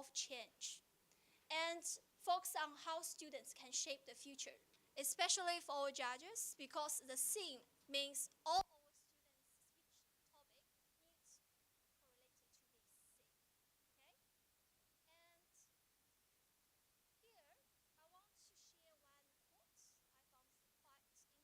of change and focus on how students can shape the future, especially for our judges, because the theme means all our students' speech topic needs correlated to this theme. Okay? And here, I want to share one quote I found quite interesting. It sounds cliche, but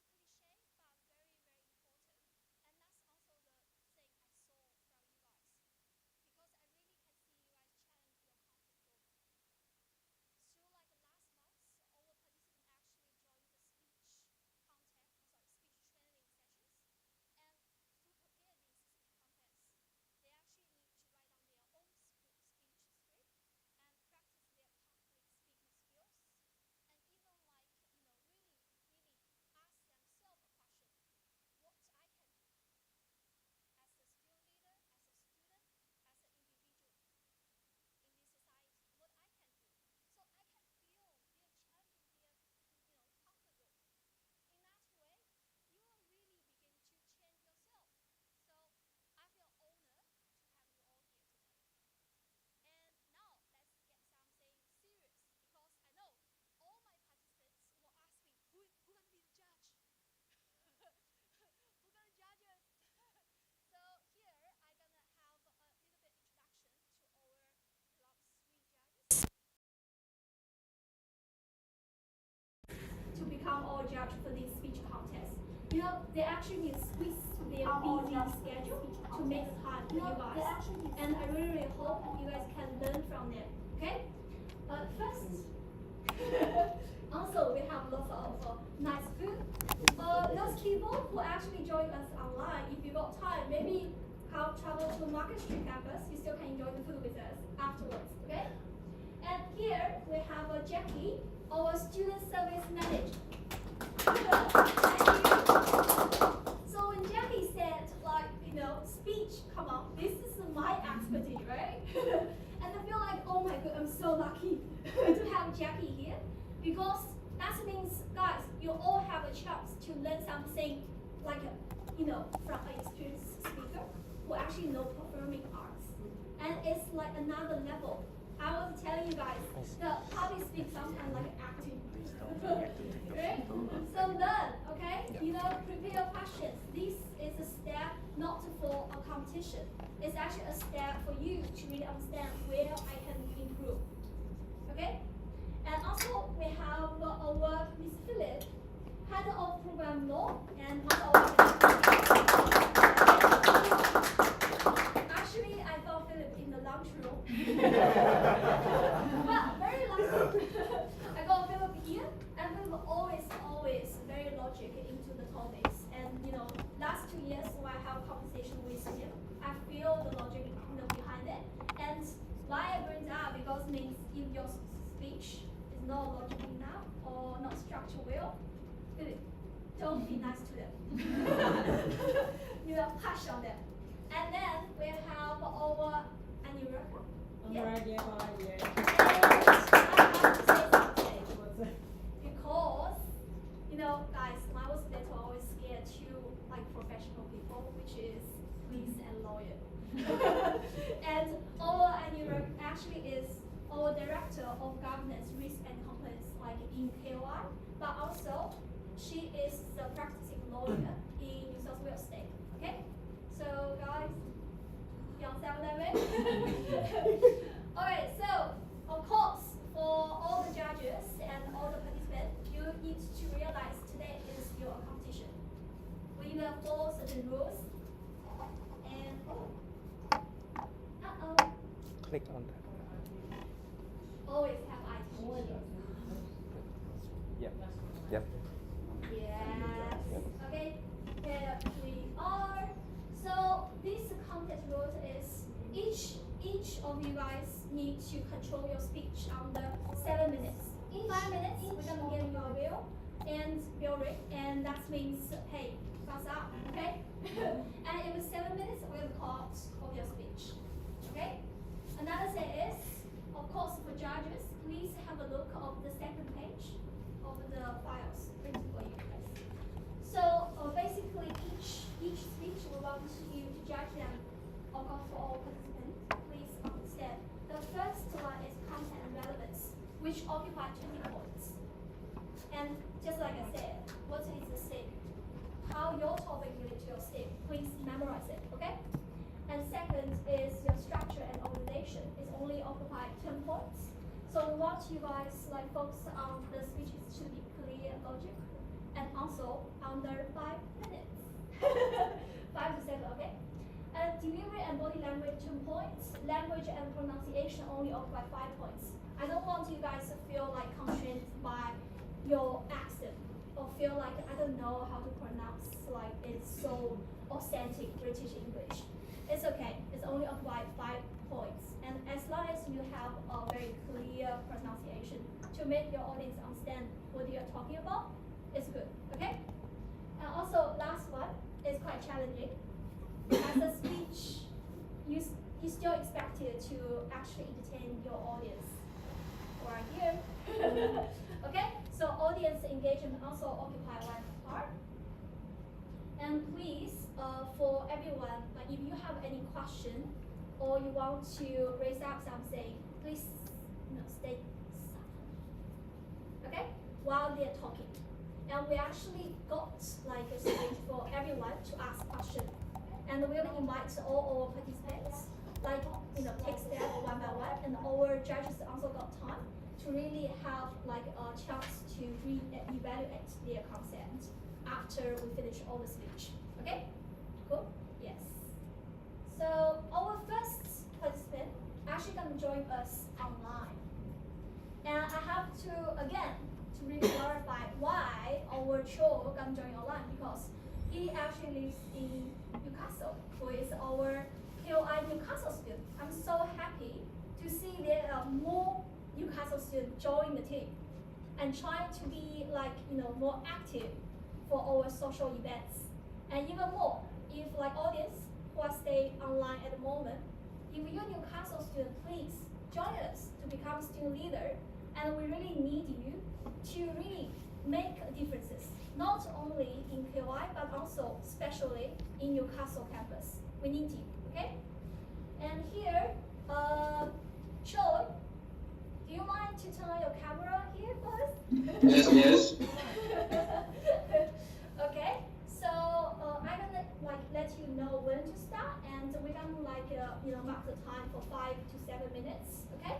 very, very important. And that's also the thing I saw from you guys. Because I really can see you guys challenge your comfort zone. Through like last month, our participants actually joined the speech training sessions. And to prepare these speech contests, they actually need to write down their own speech script and practice their public speaking skills. And even like, really, really ask themselves a question, what I can do as a skill leader, as a student, as an individual in this society, what I can do. So I can feel they're challenging their, comfort zone. In that way, you will really begin to change yourself. So I feel honored to have you all here today. And now let's get something serious, because I know all my participants will ask me, who gonna be the judge? Who gonna judge us? So here I'm gonna have a little bit introduction to our beloved three judges to become our judge for this speech contest. They actually need to squeeze their busy schedule to make time for you guys. And I really, really hope you guys can learn from them. Okay? First, also we have lots of nice food. Those people who actually join us online, if you got time, maybe travel to Market Street campus, you still can enjoy the food with us afterwards. Okay? And here we have Jackie, our student service manager. Thank you. So when Jackie said, speech, come on, this is my expertise, right? And I feel like, oh my god, I'm so lucky to have Jackie here, because that means, guys, you all have a chance to learn something, from an experienced speaker who actually know performing arts. And it's like another level. I was telling you guys, the public speak sometimes like acting. Right? So learn, okay? Prepare your questions. This is a step not for a competition. It's actually a step for you to really understand where I can improve. Okay? And also we have our Miss Philip, head of program law, and actually I found Philip in the lunchroom. But very lucky. I got Philip here, and Philip always very logic into the topics. And last 2 years when I have conversation with him, I feel the logic behind it. And why I bring that up, because it means if your speech is not logical enough or not structured well, Philip, don't be nice to them. Hush on them. And then we have our Anira. Because, guys, when I was little, I was scared to professional people, which is police and lawyer. And our Anira actually is our director of governance, risk and compliance, in KOI, but also she is the practicing lawyer in New South Wales State. Okay, so guys, you understand what I mean? Okay, so of course, for all the judges and all the participants, you need to realize today is your competition. We will follow certain rules. And click on that. Always have IT. Yep. Yep. Yes. Yep. Okay, here we are. So this contest rule is each of you guys need to control your speech under 7 minutes. In 5 minutes, we're gonna get your bill and bill rate, and that means hey, thumbs up, okay? And if it's 7 minutes, we're gonna call out of your speech. Okay? Another thing is, of course, for judges, please have a look of the second page of the files printed for you guys. So basically, each speech we want you to judge them. Of course, for all participants, please understand each occupy 20 points. And just like I said, what is the SIG? How your topic relates to your SIG? Please memorize it, okay? And second is your structure and organization. It's only occupy 10 points. So we want you guys like focus on the speeches should be clear and logic, and also under 5 minutes. 5 to 7, okay? And delivery and body language 10 points. Language and pronunciation only occupy 5 points. I don't want you guys to feel like constrained by your accent or feel like I don't know how to pronounce like it's so authentic British English. It's okay. It's only occupy 5 points. And as long as you have a very clear pronunciation to make your audience understand what you're talking about, it's good. Okay? And also last one is quite challenging. As a speech, you still expected to actually entertain your audience right here. Okay? So audience engagement also occupy one part. And please, for everyone, like if you have any question or you want to raise up something, please stay silent. Okay? While they're talking. And we actually got like a stage for everyone to ask questions. And we will invite all our participants, like take step one by one, and our judges also got time to really have like a chance to re-evaluate their concept after we finish all the speech. Okay? Cool? Yes. So our first participant actually gonna join us online. And I have to again to really clarify why our Cho gonna join online, because he actually lives in Newcastle, who is our KOI Newcastle student. I'm so happy to see there are more Newcastle students join the team and trying to be like more active for our social events. And even more, if like audience who are staying online at the moment, if you're Newcastle student, please join us to become student leader. And we really need you to really make differences, not only in KOI, but also especially in Newcastle campus. We need you, okay? And here, Choi, do you mind to turn on your camera here first? Yes. Okay, so I'm gonna like let you know when to start, and we're gonna like mark the time for 5 to 7 minutes. Okay?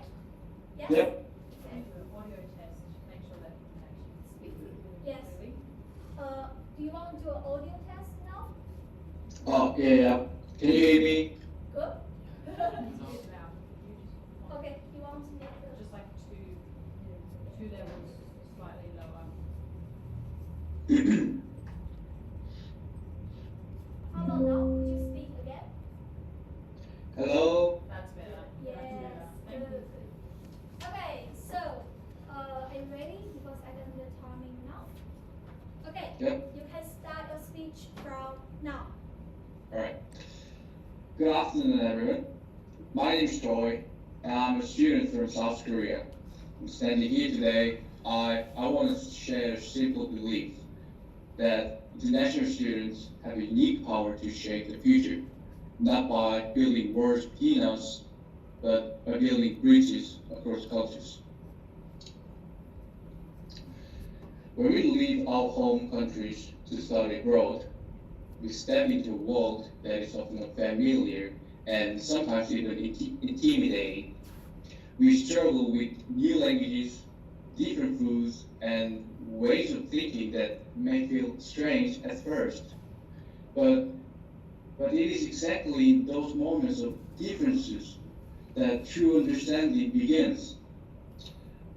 Yes. Yep. Okay. Do an audio test, make sure that you can actually speak really Yes. clearly. Do you want to do an audio test now? Oh, yeah. Can you hear me? Good. It's a bit loud. You just want Okay. You want to make the just like two levels slightly lower. How about now? Could you speak again? Hello? That's better. Yes. That's better. Thank Good. you. Okay. So, are you ready? Because I got the timing now. Okay. Yep. You can start your speech from now. Alright. Good afternoon, everyone. My name is Joy, and I'm a student from South Korea. I'm standing here today. I want to share a simple belief that international students have a unique power to shape the future, not by building walls between us, but by building bridges across cultures. When we leave our home countries to study abroad, we step into a world that is often unfamiliar and sometimes even intimidating. We struggle with new languages, different foods, and ways of thinking that may feel strange at first. But it is exactly in those moments of differences that true understanding begins.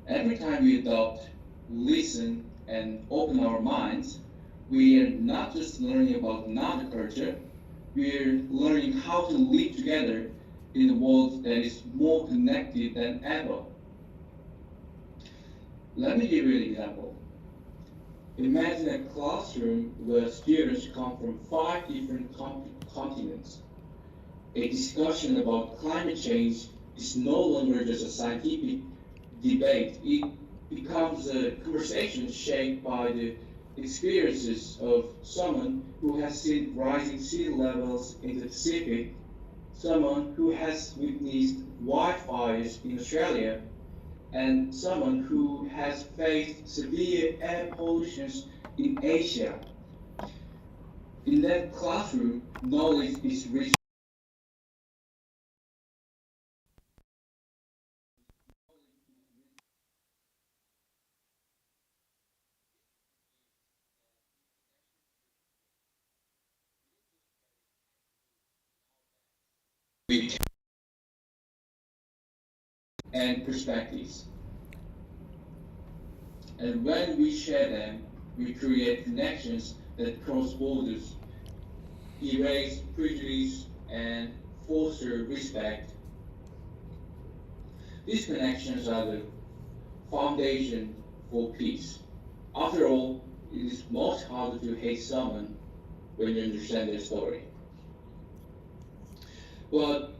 Every time we adopt, listen, and open our minds, we are not just learning about another culture, we are learning how to live together in a world that is more connected than ever. Let me give you an example. Imagine a classroom where students come from 5 different continents. A discussion about climate change is no longer just a scientific debate. It becomes a conversation shaped by the experiences of someone who has seen rising sea levels in the Pacific, someone who has witnessed wildfires in Australia, and someone who has faced severe air pollution in Asia. In that classroom, knowledge is rich with and perspectives. And when we share them, we create connections that cross borders, erase prejudice, and foster respect. These connections are the foundation for peace. After all, it is much harder to hate someone when you understand their story. But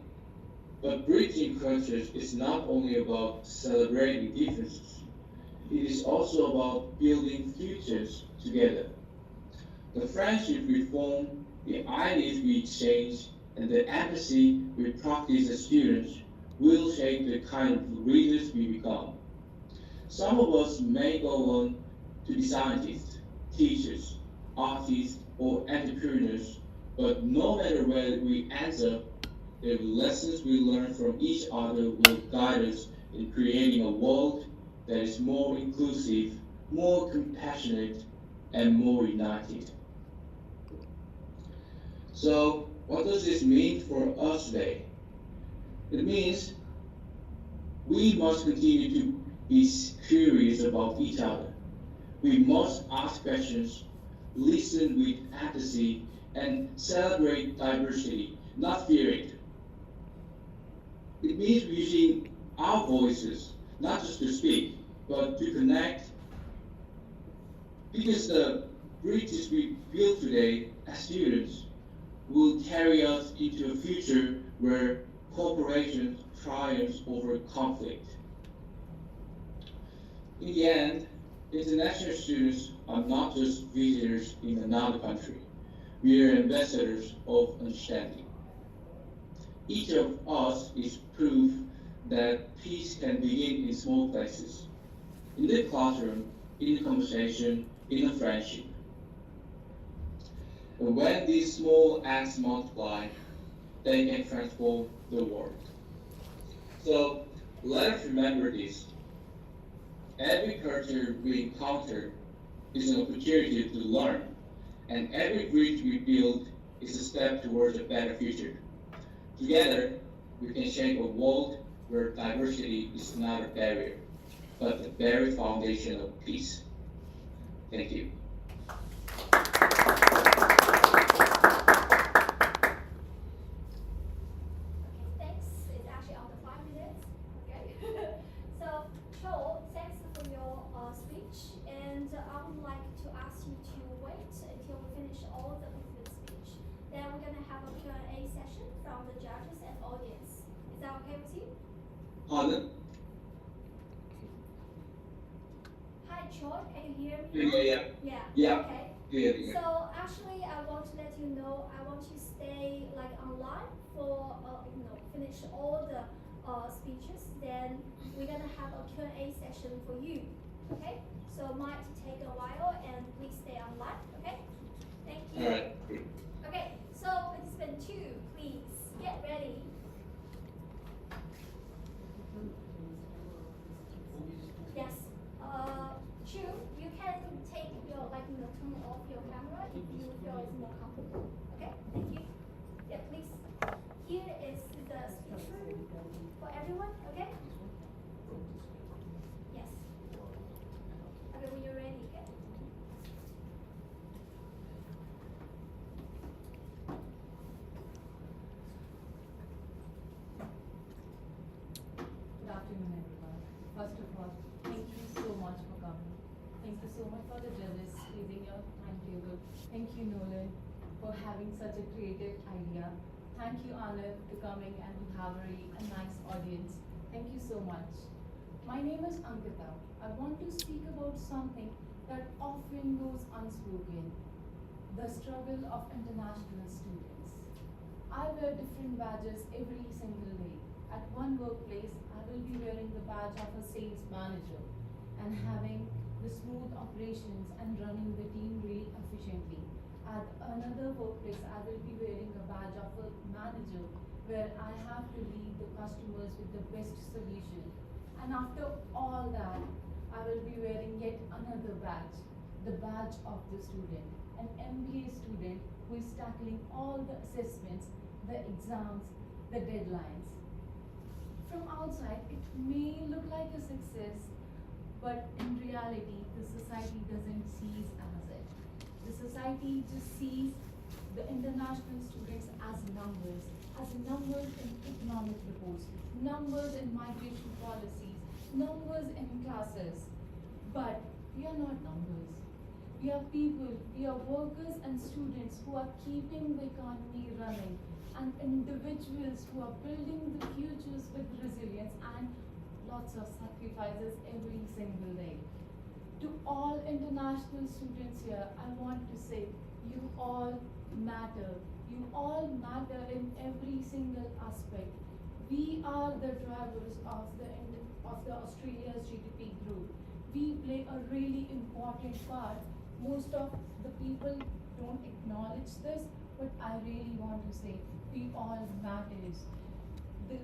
bridging cultures is not only about celebrating differences. It is also about building futures together. The friendship we form, the ideas we exchange, and the empathy we practice as students will shape the kind of leaders we become. Some of us may go on to be scientists, teachers, artists, or entrepreneurs, but no matter where we end up, the lessons we learn from each other will guide us in creating a world that is more inclusive, more compassionate, and more united. So, what does this mean for us today? It means we must continue to be curious about each other. We must ask questions, listen with empathy, and celebrate diversity, not fear it. It means using our voices, not just to speak, but to connect, because the bridges we build today as students will carry us into a future where cooperation triumphs over conflict. In the end, international students are not just visitors in another country. We are ambassadors of understanding. Each of us is proof that peace can begin in small places, in the classroom, in the conversation, in a friendship. And when these small acts multiply, they can transform the world. So let us remember this. Every culture we encounter is an opportunity to learn, and every bridge we build is a step towards a better future. Together, we can shape a world where diversity is not a barrier, but the very foundation of peace. Thank you. Okay, thanks. It's actually under 5 minutes. Okay. So, Cho, thanks for your speech, and I would like to ask you to wait until we finish all the speech. Then we're gonna have a Q&A session from the judges and audience. Is that okay with you? Pardon? Hi, Cho. Can you hear me? Yeah. Yeah. Yeah. Okay. Yeah. So actually, I want to let you know, I want you to stay like online for finish all the speeches. Then we're gonna have a Q&A session for you. Okay? So might take a while, and please stay online. Okay? Thank you. All right. Okay. So participant 2, please get ready. Yes. Chu, you can take your turn off your camera if you feel it's more comfortable. Okay, thank you. Yeah, please. Here is the speech room for everyone. Okay. Yes. Okay, when you're ready. Okay. Good afternoon, everyone. First of all, thank you so much for coming. Thank you so much for the judges squeezing your timetable. Thank you, Nolan, for having such a creative idea. Thank you, Anand, for coming and to have a nice audience. Thank you so much. My name is Ankita. I want to speak about something that often goes unspoken, the struggle of international students. I wear different badges every single day. At one workplace, I will be wearing the badge of a sales manager and having the smooth operations and running the team really efficiently. At another workplace, I will be wearing a badge of a manager where I have to lead the customers with the best solution. And after all that, I will be wearing yet another badge, the badge of the student, an MBA student who is tackling all the assessments, the exams, the deadlines. From outside, it may look like a success, but in reality, the society doesn't see it as it. The society just sees the international students as numbers in economic reports, numbers in migration policies, numbers in classes. But we are not numbers. We are people, we are workers and students who are keeping the economy running, and individuals who are building the futures with resilience and lots of sacrifices every single day. To all international students here, I want to say you all matter. You all matter in every single aspect. We are the drivers of the Australia's GDP growth. We play a really important part. Most of the people don't acknowledge this, but I really want to say we all matters. The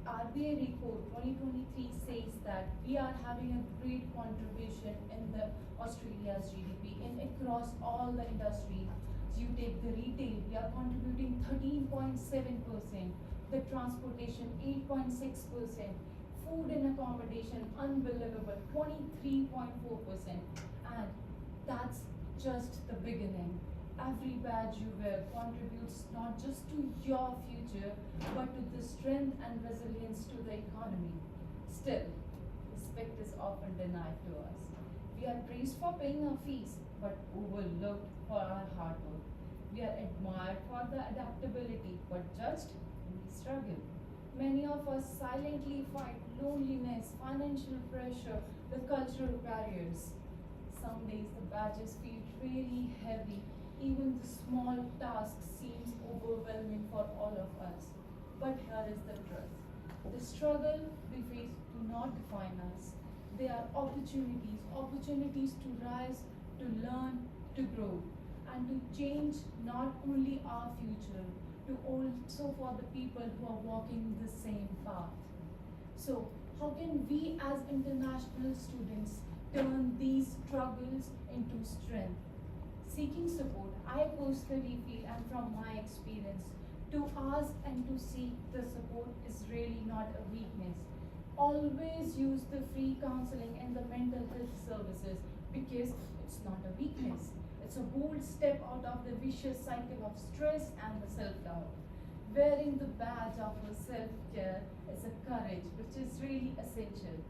RBI report 2023 says that we are having a great contribution in the Australia's GDP in across all the industries. So you take the retail, we are contributing 13.7%, the transportation 8.6%, food and accommodation unbelievable 23.4%, and that's just the beginning. Every badge you wear contributes not just to your future, but to the strength and resilience to the economy. Still, respect is often denied to us. We are praised for paying our fees, but overlooked for our hard work. We are admired for the adaptability, but judged when we struggle. Many of us silently fight loneliness, financial pressure, the cultural barriers. Some days the badges feel really heavy. Even the small task seems overwhelming for all of us. But here is the truth. The struggle we face do not define us. They are opportunities to rise, to learn, to grow, and to change not only our future, to also for the people who are walking the same path. So, how can we as international students turn these struggles into strength? Seeking support, I personally feel, and from my experience, to ask and to seek the support is really not a weakness. Always use the free counseling and the mental health services because it's not a weakness. It's a bold step out of the vicious cycle of stress and the self-doubt. Wearing the badge of a self-care is a courage which is really essential.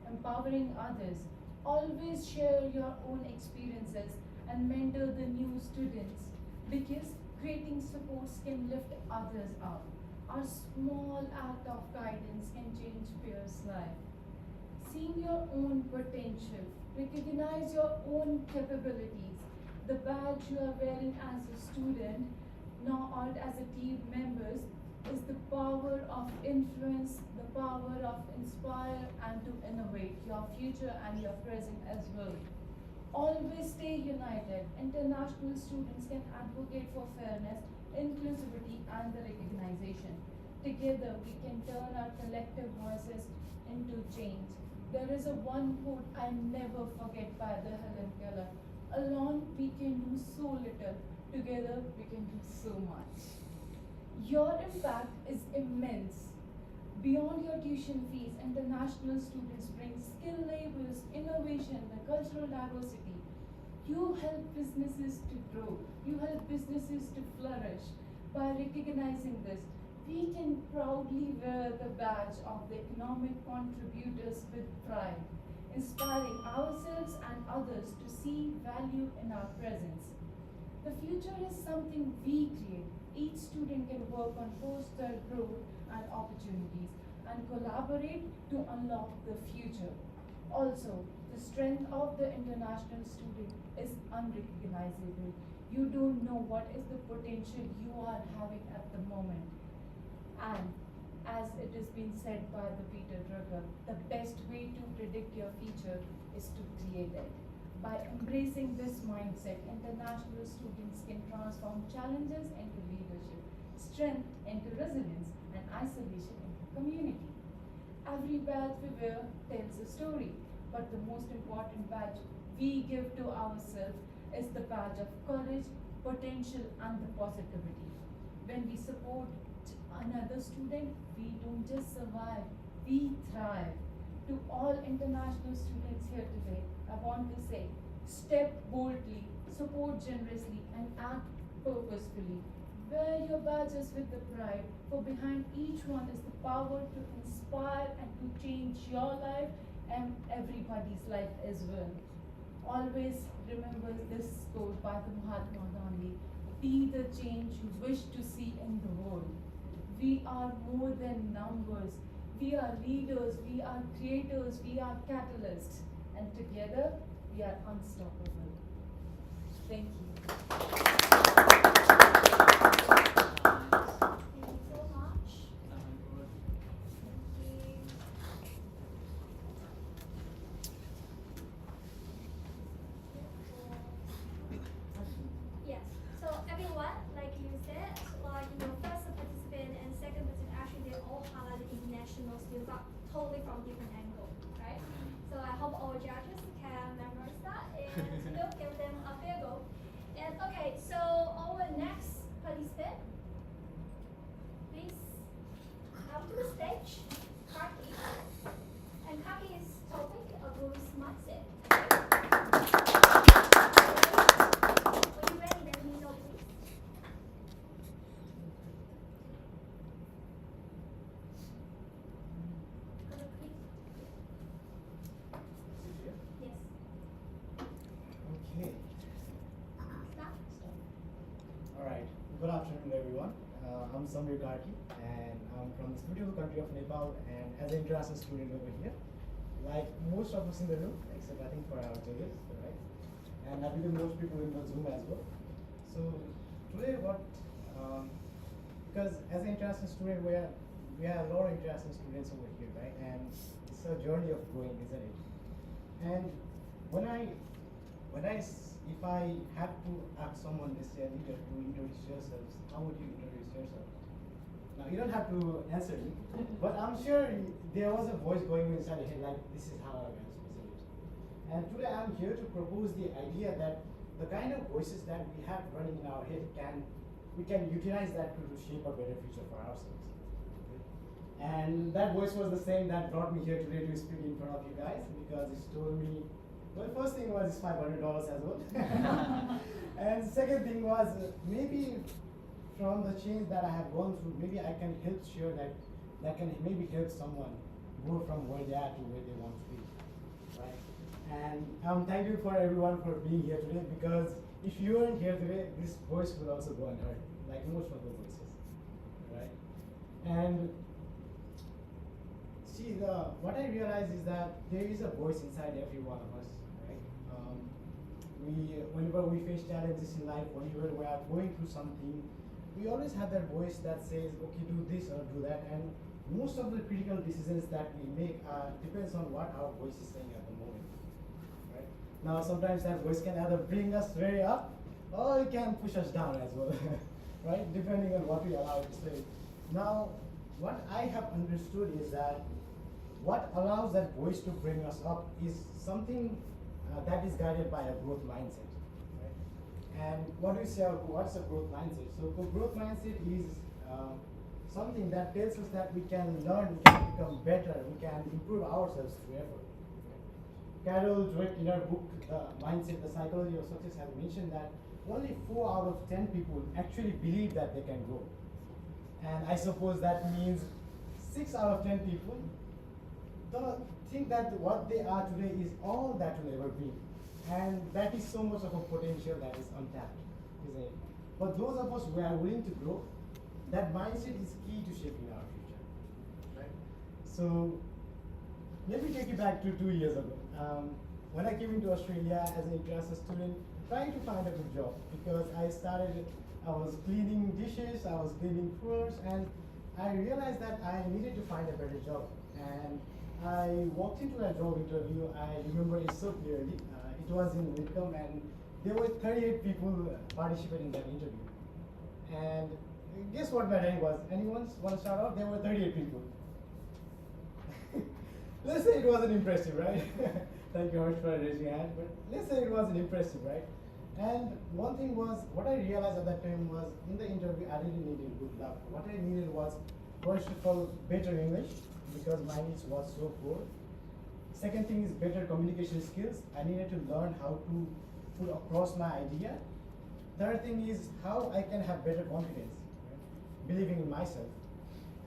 Empowering others. Always share your own experiences and mentor the new students because creating supports can lift others up. Our small act of guidance can change peers' life. Seeing your own potential, recognize your own capabilities. The badge you are wearing as a student, now or as a team members, is the power of influence, the power of inspire and to innovate your future and your present as well. Always stay united. International students can advocate for fairness, inclusivity, and the recognition. Together, we can turn our collective voices into change. There is a one quote I never forget by the Helen Keller. Alone, we can do so little. Together, we can do so much. Your impact is immense. Beyond your tuition fees, international students bring skilled labors, innovation, the cultural diversity. You help businesses to grow. You help businesses to flourish. By recognizing this, we can proudly wear the badge of the economic contributors with pride, inspiring ourselves and others to see value in our presence. The future is something we create. Each student can work on personal growth and opportunities and collaborate to unlock the future. Also, the strength of the international student is unrecognizable. You don't know what is the potential you are having at the moment. And As it has been said by the Peter Drucker, the best way to predict your future is to create it. By embracing this mindset, international students can transform challenges into leadership, strength into resilience, and isolation into community. Every badge we wear tells a story, but the most important badge we give to ourselves is the badge of courage, potential, and the positivity. When we support another student, we don't just survive, we thrive. To all international students here today, I want to say, step boldly, support generously, and act purposefully. Wear your badges with the pride, for behind each one is the power to inspire and to change your life and everybody's life as well. Always remember this quote by the Mahatma Gandhi: be the change you wish to see in the world. We are more than numbers. We are leaders, we are creators, we are catalysts. And together, we are unstoppable. Thank you. Thank you so much. Thank you. Yes. So everyone, like you said, like your first participant and second participant, actually they all highlighted international students, but totally from different angle, right? So I hope our judges can memorize that and give them a fair go. And okay, so our next participant, please come to the stage, Kaki. And Kaki is topic a growth mindset. When you're ready, let me know, please. Could you please? Yes. Okay. Start. All right. Good afternoon, everyone. I'm Samir Karki, and I'm from this beautiful country of Nepal, and as an international student over here, like most of us in the room, except I think for our judges, right? And I believe most people in the Zoom as well. So today, because as an international student, we have a lot of international students over here, right? And it's a journey of growing, isn't it? And if I had to ask someone, let's say a leader, to introduce yourselves, how would you introduce yourself? Now you don't have to answer me, but I'm sure there was a voice going inside your head like, this is how I'm going to present it. And today I'm here to propose the idea that the kind of voices that we have running in our head we can utilize that to shape a better future for ourselves. And that voice was the same that brought me here today to speak in front of you guys, because it told me, well, first thing was it's $500 as well. And second thing was maybe from the change that I have gone through, maybe I can help share that can maybe help someone go from where they are to where they want to be, right? And thank you for everyone for being here today, because if you weren't here today, this voice will also go unheard, like most of the voices, right? And see, what I realize is that there is a voice inside every one of us, right? Whenever we face challenges in life, whenever we are going through something, we always have that voice that says, okay, do this or do that. And most of the critical decisions that we make depends on what our voice is saying at the moment, right? Now, sometimes that voice can either bring us very up, or it can push us down as well, right? Depending on what we allow it to say. Now, what I have understood is that what allows that voice to bring us up is something that is guided by a growth mindset, right? And what do we say? What's a growth mindset? So, the growth mindset is something that tells us that we can learn, we can become better, we can improve ourselves through effort. Carol Dweck in her book, Mindset, The Psychology of Success, has mentioned that only 4 out of 10 people actually believe that they can grow. And I suppose that means 6 out of 10 people don't think that what they are today is all that will ever be. And that is so much of a potential that is untapped, isn't it? But those of us who are willing to grow, that mindset is key to shaping our future, right? So let me take you back to 2 years ago. When I came into Australia as an international student, trying to find a good job, because I was cleaning dishes, I was cleaning floors, and I realized that I needed to find a better job. And I walked into a job interview. I remember it so clearly. It was in Whitcomb, and there were 38 people participating in that interview. And guess what my rank was? Anyone want to start off? There were 38 people. Let's say it wasn't impressive, right? Thank you, Harsh, for raising your hand. But let's say it wasn't impressive, right? And one thing was, what I realized at that time was, in the interview, I didn't need good luck. What I needed was, first of all, better English, because my English was so poor. Second thing is better communication skills. I needed to learn how to put across my idea. Third thing is how I can have better confidence, right? Believing in myself.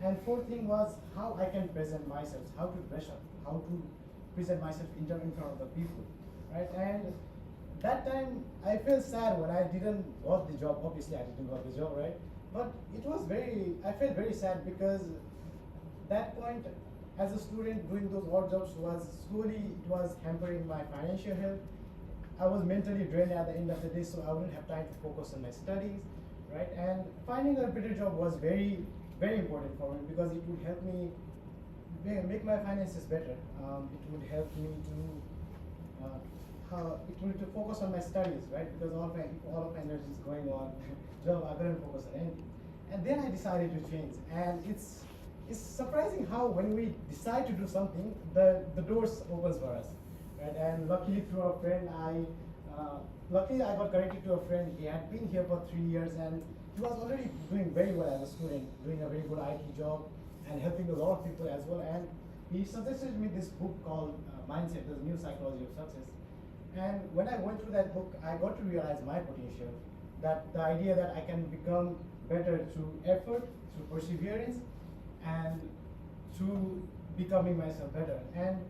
And fourth thing was how I can present myself, how to brush up, how to present myself in front of the people, right? And that time I felt sad when I didn't got the job. Obviously I didn't got the job, right? But I felt very sad because that point, as a student, doing those odd jobs it was hampering my financial health. I was mentally drained at the end of the day, so I wouldn't have time to focus on my studies, right? And finding a better job was very, very important for me because it would help me make my finances better. It would help me to focus on my studies, right? Because all of my energy is going on job, I couldn't focus on anything. And then I decided to change, and it's surprising how when we decide to do something, the doors opens for us, right? And luckily through a friend, luckily I got connected to a friend. He had been here for 3 years, and he was already doing very well as a student, doing a very good IT job, and helping a lot of people as well. And he suggested me this book called Mindset, the New Psychology of Success. And when I went through that book, I got to realize my potential, that the idea that I can become better through effort, through perseverance, and through becoming myself better. And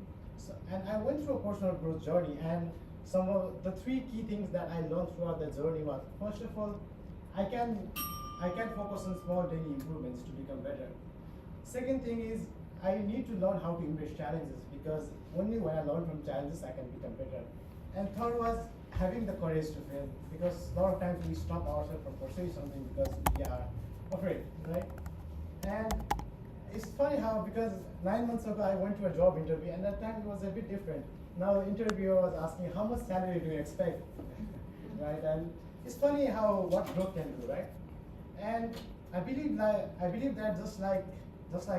I went through a personal growth journey, and some of the 3 key things that I learned throughout the journey was, first of all, I can focus on small daily improvements to become better. Second thing is, I need to learn how to embrace challenges, because only when I learn from challenges I can become better. And third was having the courage to fail, because a lot of times we stop ourselves from pursuing something because we are afraid, right? And it's funny how, because 9 months ago I went to a job interview, and that time it was a bit different. Now the interviewer was asking, how much salary do you expect? Right? And it's funny how what growth can do, right? And I believe that just like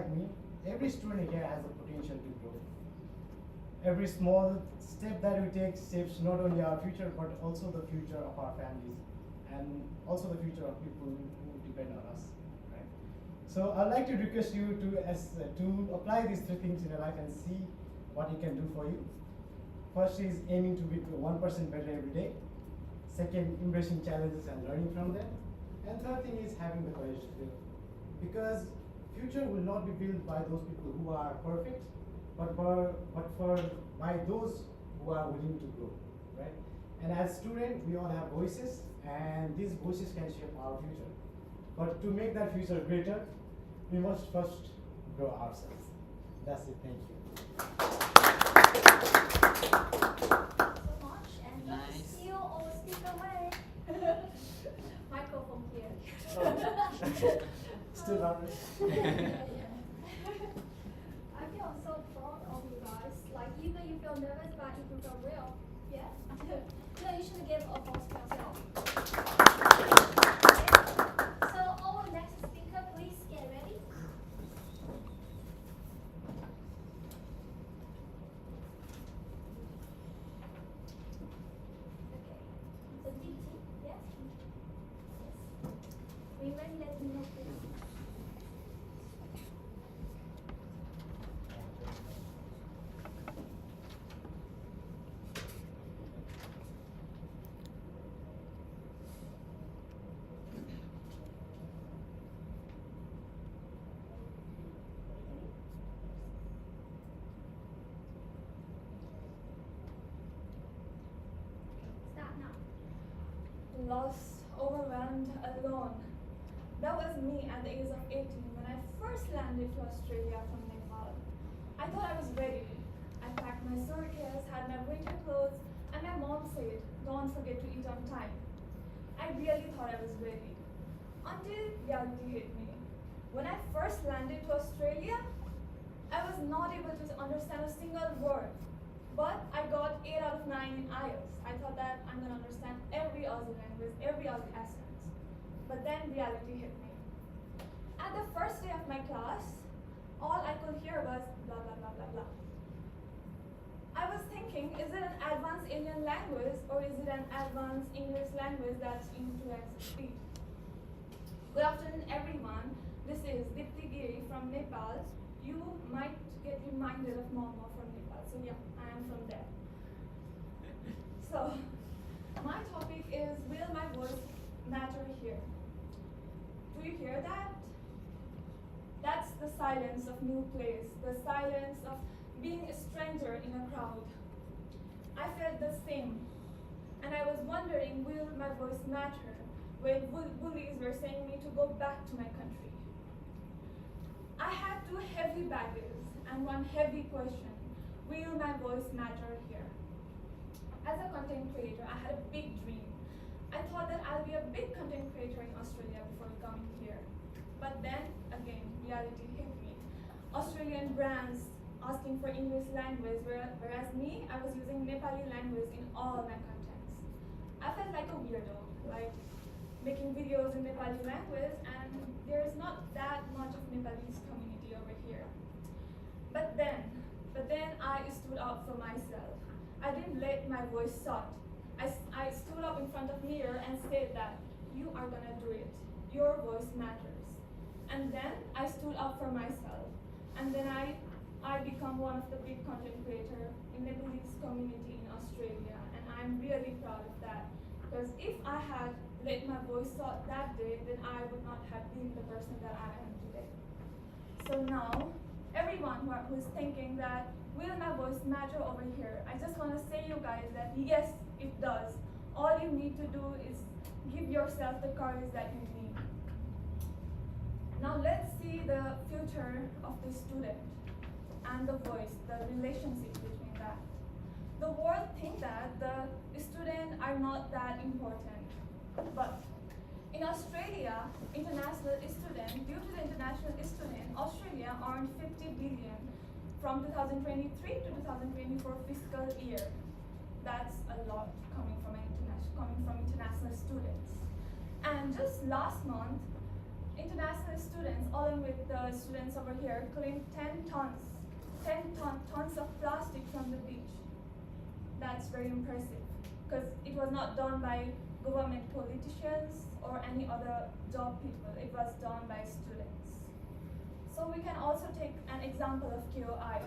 me, every student here has the potential to grow. Every small step that we take shapes not only our future but also the future of our families, and also the future of people who depend on us, right? So I'd like to request you to apply these 3 things in your life and see what it can do for you. First is aiming to be 1% better every day. Second, embracing challenges and learning from them. And third thing is having the courage to fail. Because future will not be built by those people who are perfect, but by those who are willing to grow, right? And as students, we all have voices, and these voices can shape our future. But to make that future greater, we must first grow ourselves. That's it. Thank you. So much, and Nice. see you or speak away. Microphone here. Still nervous? I feel so proud of you guys. Like, even you feel nervous, but if you feel real, yeah. No, you should give applause to yourself. Okay. So our next speaker, please get ready. Okay. So DT, yes? Yes. When ready, let me know, please. Start now. Lost, overwhelmed, alone. That was me at the age of 18 when I first landed to Australia from Nepal. I thought I was ready. I packed my suitcase, had my winter clothes, and my mom said, "Don't forget to eat on time." I really thought I was ready. Until reality hit me. When I first landed to Australia, I was not able to understand a single word. But I got 8 out of 9 in IELTS. I thought that I'm gonna understand every Aussie language, every Aussie accent. But then reality hit me. At the first day of my class, all I could hear was blah blah blah blah blah. I was thinking, is it an advanced alien language or is it an advanced English language that's in 2x speed? Good afternoon, everyone. This is Dipti Giri from Nepal. You might get reminded of Momo from Nepal. So yeah, I am from there. So, my topic is, will my voice matter here? Do you hear that? That's the silence of new place, the silence of being a stranger in a crowd. I felt the same, and I was wondering, will my voice matter when bullies were saying me to go back to my country? I had 2 heavy baggage and 1 heavy question, will my voice matter here? As a content creator, I had a big dream. I thought that I'll be a big content creator in Australia before coming here. But then, again, reality hit me. Australian brands asking for English language, whereas me, I was using Nepali language in all my contents. I felt like a weirdo, like making videos in Nepali language, and there's not that much of Nepalese community over here. But then I stood up for myself. I didn't let my voice shut. I stood up in front of mirror and said that you are gonna do it. Your voice matters. And then I stood up for myself. And then I become one of the big content creator in the Nepalese community in Australia, and I'm really proud of that. Because if I had let my voice out that day, then I would not have been the person that I am today. So now, everyone who is thinking that, will my voice matter over here? I just want to say you guys that yes, it does. All you need to do is give yourself the courage that you need. Now let's see the future of the student and the voice, the relationship between that. The world thinks that the students are not that important, but in Australia, international student, due to the international student, Australia earned 50 billion from 2023 to 2024 fiscal year. That's a lot coming from international students. And just last month, international students, along with the students over here, claimed 10 tons of plastic from the beach. That's very impressive, because it was not done by government politicians or any other job people. It was done by students. So we can also take an example of QI.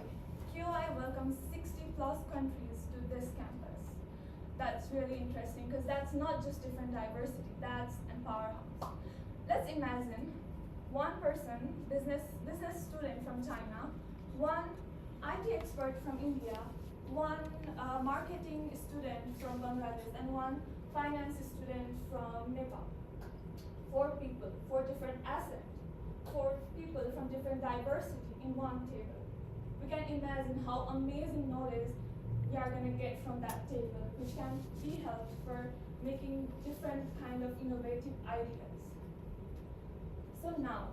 QI welcomes 60 plus countries to this campus. That's really interesting, because that's not just different diversity, that's a powerhouse. Let's imagine one person, business student from China, one IT expert from India, one marketing student from Bangladesh, and one finance student from Nepal. 4 people, 4 different assets, 4 people from different diversity in one table. We can imagine how amazing knowledge we are going to get from that table, which can be helped for making different kind of innovative ideas. So now,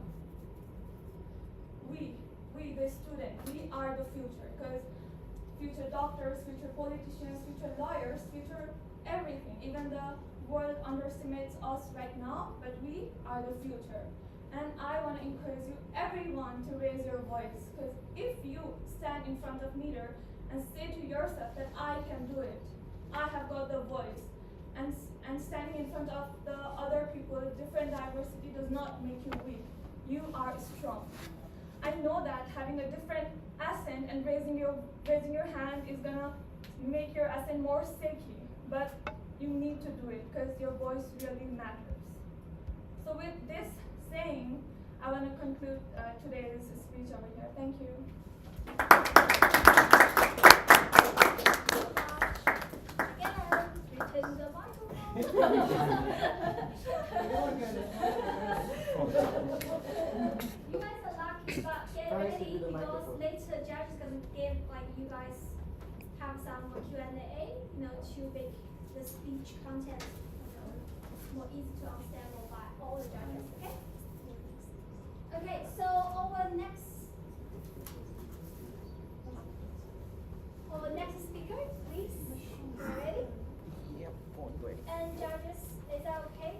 we the student, we are the future, because future doctors, future politicians, future lawyers, future everything, even the world underestimates us right now, but we are the future. And I want to encourage you, everyone, to raise your voice, because if you stand in front of mirror and say to yourself that I can do it, I have got the voice, and standing in front of the other people, different diversity does not make you weak. You are strong. I know that having a different accent and raising your hand is gonna make your accent more shaky, but you need to do it because your voice really matters. So with this saying, I want to conclude today's speech over here. Thank you. Again, return the microphone. You guys are lucky, but get ready because later judge is gonna give you guys have some Q&A, to make the speech content, more easy to understand by all the judges. Okay. Okay, so our next speaker, please. You ready? Yep, born ready. And judges, is that okay?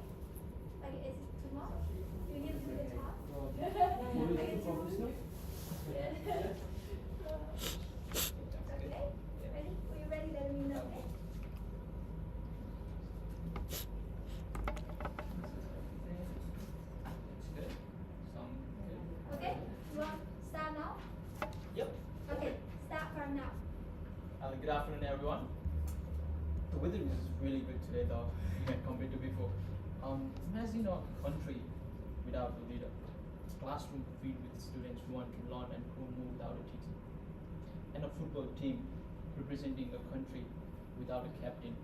Like, is it too much? Do you need to do the top? Like, it's too much? Yeah. Okay, ready? Are you ready? Let me know, okay? That's good. Sound good. Okay, you want to start now? Yep. Okay, start from now. Good afternoon, everyone. The weather is really good today, though, compared to before. Imagine a country without a leader. A classroom filled with students who want to learn and grow more without a teacher. And a football team representing a country without a captain.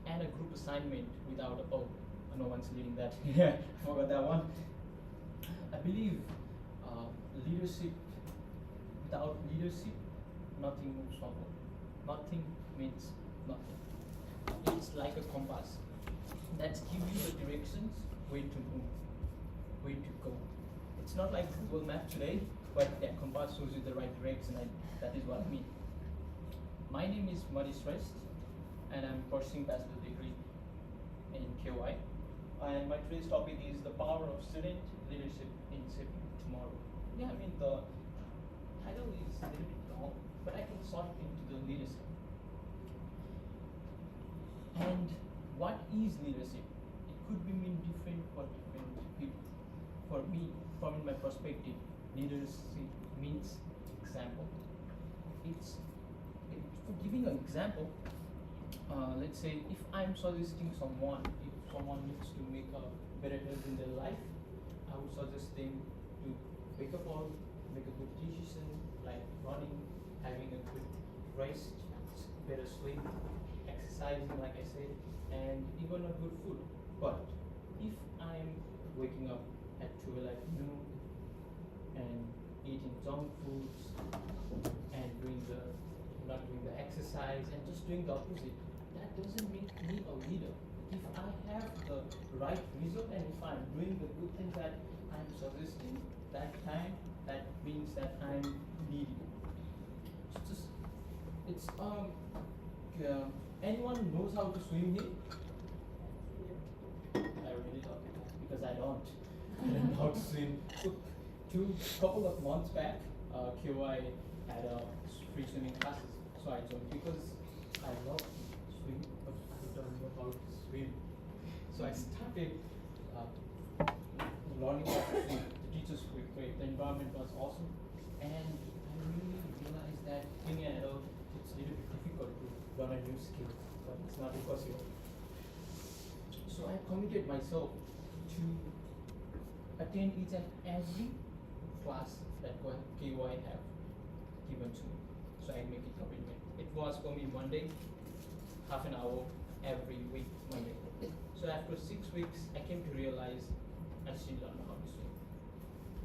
And a group assignment without a no one's leading that. Yeah, I forgot that one. I believe leadership, without leadership, nothing moves forward. Nothing means nothing. It's like a compass that gives you the directions where to move, where to go. It's not like Google Map today, but that compass shows you the right direction, and that is what I mean. My name is Manish Shrestha, and I'm pursuing bachelor degree in KY. And my today's topic is the power of student leadership in shaping tomorrow. Yeah, I mean the title is a little bit long, but I can sort it into the leadership. And what is leadership? It could be mean different for different people. For me, from my perspective, leadership means example. For giving an example, let's say if I'm suggesting someone, if someone needs to make a better health in their life, I would suggest them to wake up early, make a good decision like running, having a good rest, better sleep, exercising like I said, and even a good food. But if I'm waking up at 12 at noon and eating junk foods and not doing the exercise and just doing the opposite, that doesn't make me a leader. If I have the right result and if I'm doing the good things that I'm suggesting that time, that means that I'm leading. Anyone knows how to swim here? I really don't, because I don't. I don't know how to swim. So, couple of months back, KY had a free swimming classes, so I joined because I love swimming, but I don't know how to swim. So I started learning how to swim. The teachers were great, the environment was awesome, and I really realized that being an adult, it's a little bit difficult to learn a new skill, but it's not impossible. So I committed myself to attend each and every class that KY have given to me. So I make it commitment. It was for me one day, half an hour every week, Monday. So after 6 weeks, I came to realize I still don't know how to swim.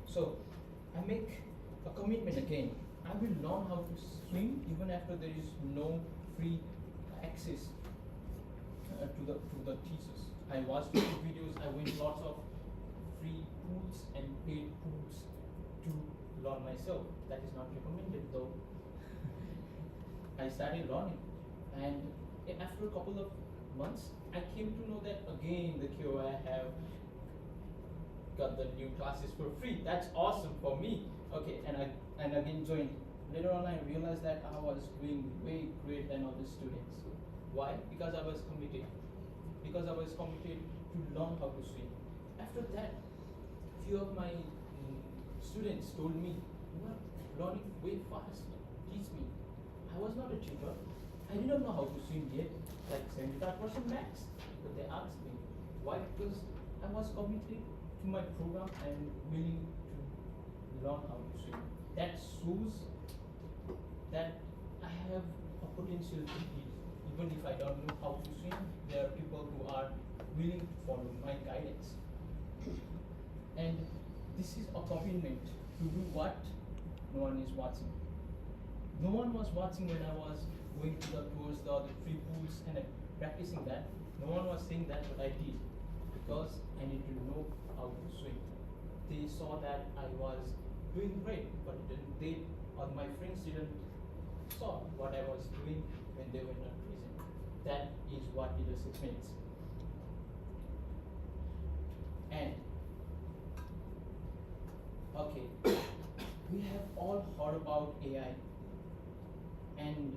So I make a commitment again. I will learn how to swim even after there is no free access to the teachers. I watched YouTube videos. I went lots of free pools and paid pools to learn myself. That is not recommended though. I started learning, and after a couple of months, I came to know that again the KY have got the new classes for free. That's awesome for me. Okay, and again joined. Later on, I realized that I was doing way great than other students. Why? Because I was committed. Because I was committed to learn how to swim. After that, few of my students told me, "You are learning way fast. Teach me." I was not a tutor. I didn't know how to swim yet, like 75% max. But they asked me, why? Because I was committed to my program and willing to learn how to swim. That shows that I have a potential to lead. Even if I don't know how to swim, there are people who are willing to follow my guidance. And this is a commitment to do what no one is watching. No one was watching when I was going towards the other free pools and practicing that. No one was saying that, but I did because I need to know how to swim. they saw that I was doing great, but they or my friends didn't saw what I was doing when they were in prison. That is what leadership means. And okay, we have all heard about AI, and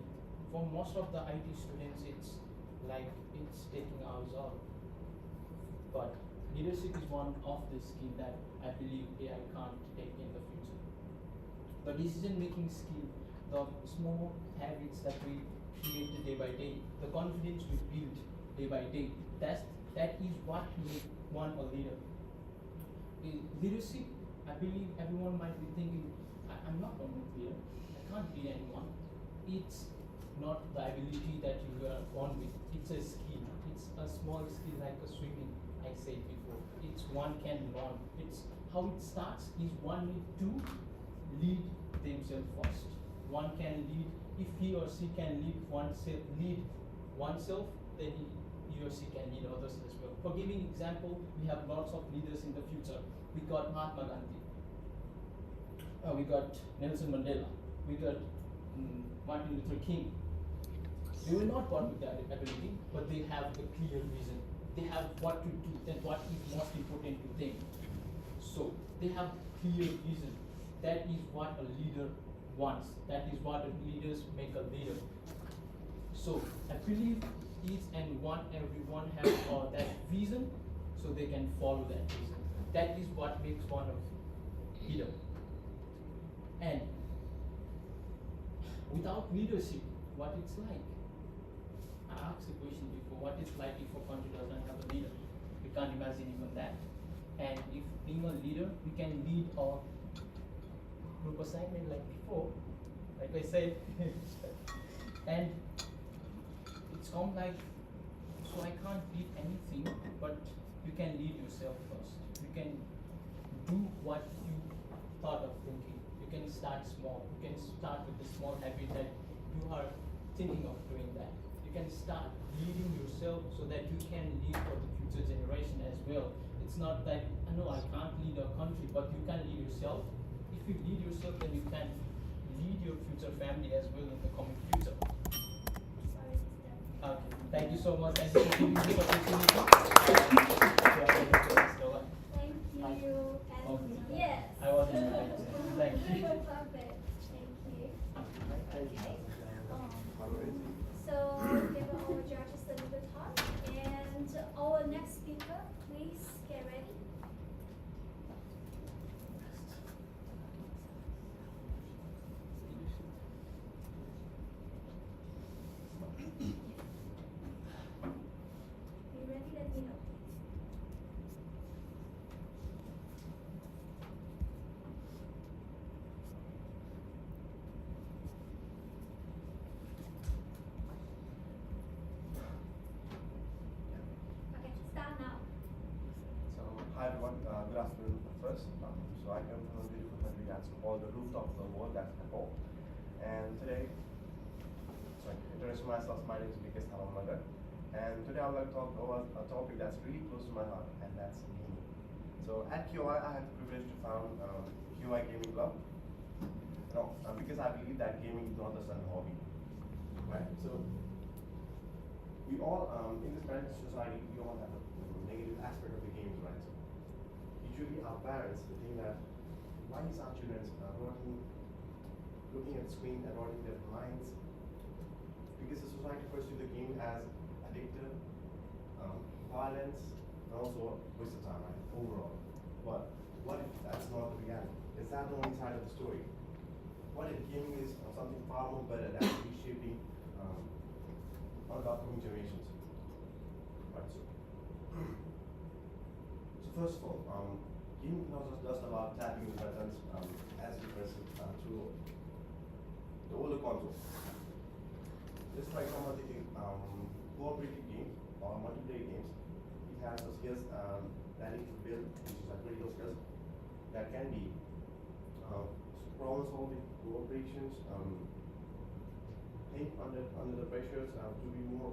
for most of the IT students, it's like it's taking our job. But leadership is one of the skill that I believe AI can't take in the future. The decision-making skill, the small habits that we create day by day, the confidence we build day by day, that is what makes one a leader. Leadership, I believe everyone might be thinking, I'm not a leader, I can't lead anyone. It's not the ability that you are born with, it's a skill. It's a small skill like a swimming, I said before. It's one can learn. It's how it starts is one need to lead themselves first. One can lead, if he or she can lead oneself, then he or she can lead others as well. For giving example, we have lots of leaders in the future. We got Mahatma Gandhi, we got Nelson Mandela, we got Martin Luther King. They were not born with that ability, but they have a clear vision. They have what to do and what is most important to them. So they have clear vision. That is what a leader wants. That is what leaders make a leader. So I believe each and everyone has that vision, so they can follow that vision. That is what makes one a leader. And without leadership, what it's like? I asked a question before, what it's like if a country doesn't have a leader? We can't imagine even that. And if being a leader, we can lead a group assignment like before, like I said. And it's come like, so I can't lead anything, but you can lead yourself first. You can do what you thought of thinking. You can start small. You can start with the small habit that you are thinking of doing that. You can start leading yourself so that you can lead for the future generation as well. It's not that, no, I can't lead a country, but you can lead yourself. If you lead yourself, then you can lead your future family as well in the coming future. Sorry, sister. Okay, thank you so much. Thank you for giving me the opportunity. Thank you. And Okay. yes. I was invited. Thank you. Perfect. Thank you. Okay. So give our judges a little bit time, and our next speaker, please get ready. You ready? Let me know. Okay, start now. So, hi everyone, good afternoon first. So I come from a beautiful country that's called the rooftop of the world, that's Nepal. And today, introduce myself, my name is Vikas Thamamagar. And today I would like to talk about a topic that's really close to my heart, and that's gaming. So at QI, I had the privilege to found QI Gaming Club. Because I believe that gaming is not just a hobby, right? So we all, in this current society, we all have a negative aspect of the games, right? So usually our parents think that why is our children looking at the screen and rotting their minds? Because the society perceives the game as addictive, violence, and also a waste of time, right? Overall. But what if that's not the reality? Is that the only side of the story? What if gaming is something far more better than reshaping on the upcoming generations? Right, so first of all, gaming is not just about tapping the buttons as you press it through the older consoles. Just for example, taking cooperative games or multiplayer games, it has the skills that need to build, which is a critical skills that can be problem solving, cooperations, think under the pressures to be more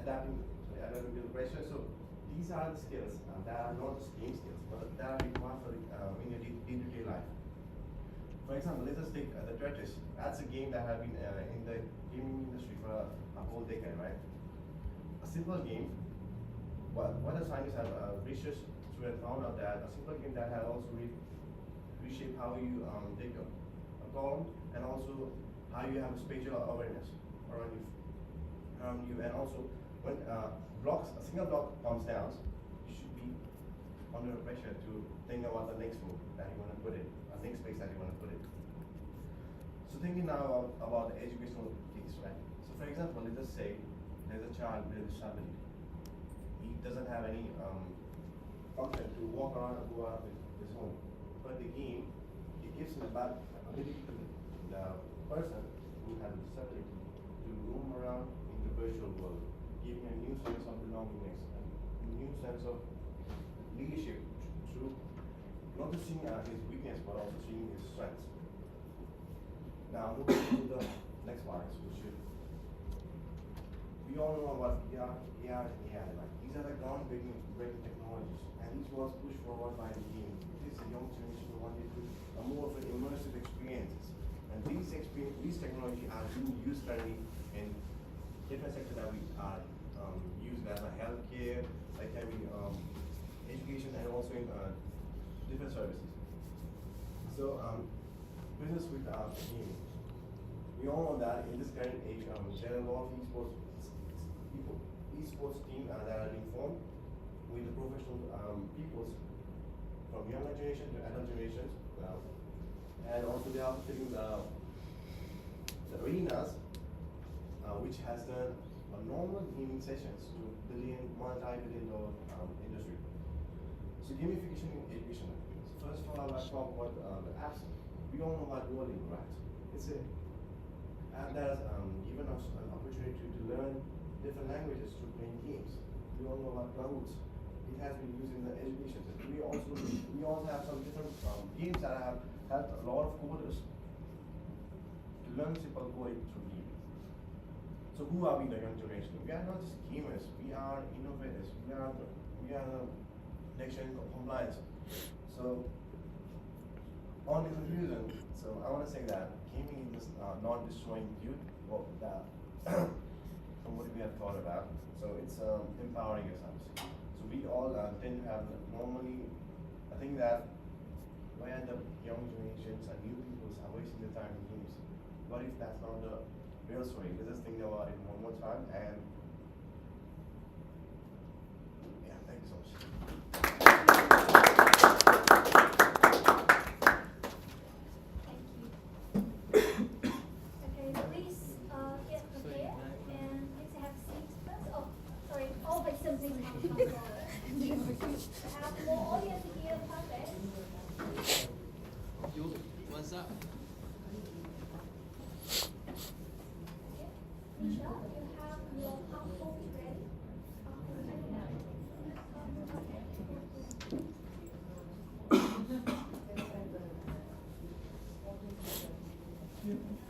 adapting to the pressure. So these are the skills that are not just game skills, but that are required for in your day-to-day life. For example, let's just take the Tetris. That's a game that has been in the gaming industry for a whole decade, right? A simple game. What the scientists have researched to have found out that a simple game that has also reshaped how you take a problem, and also how you have spatial awareness around you, and also when a single block comes down, you should be under pressure to think about the next move that you want to put in, the next space that you want to put in. So thinking now about the educational case, right? So for example, let's just say there's a child with a disability. He doesn't have any function to walk around and go out of his home. But the game, it gives him the ability to the person who has a disability to roam around in the virtual world, giving a new sense of belongingness, a new sense of leadership through not just seeing his weakness, but also seeing his strengths. Now moving to the next part, which is, we all know about VR, AR, and AI. Right? These are the groundbreaking technologies, and these was pushed forward by the game. This young generation wanted to more of an immersive experiences, and these technologies are being used currently in different sectors that we are used as a healthcare, like having education, and also in different services. So business with gaming. We all know that in this current age, there are a lot of esports teams that are being formed with the professional peoples from younger generation to adult generations, and also they are filling the arenas, which has done a normal gaming sessions to multi-billion-dollar industry. So gamification in education. So first of all, I'll talk about the apps. We all know about Duolingo, right? It's a app that has given us an opportunity to learn different languages through playing games. We all know about Kahoot. It has been used in the education system. We also have some different games that have helped a lot of coders to learn simple coding through gaming. So who are we, the young generation? We are not just gamers. We are innovators. We are the next gen compliance. So on the conclusion, so I want to say that gaming is not destroying youth, well, that from what we have thought about. So it's empowering us, I would say. So we all tend to have normally, I think that where the young generations and new people are wasting their time in games. What if that's not the real story? Let's just think about it one more time, and yeah, thank you so much. Okay, please get prepared and please have seats first. Oh, sorry, all but something forward. To have more audience here, perfect. What's up? Okay. Nisha, you have your PowerPoint ready?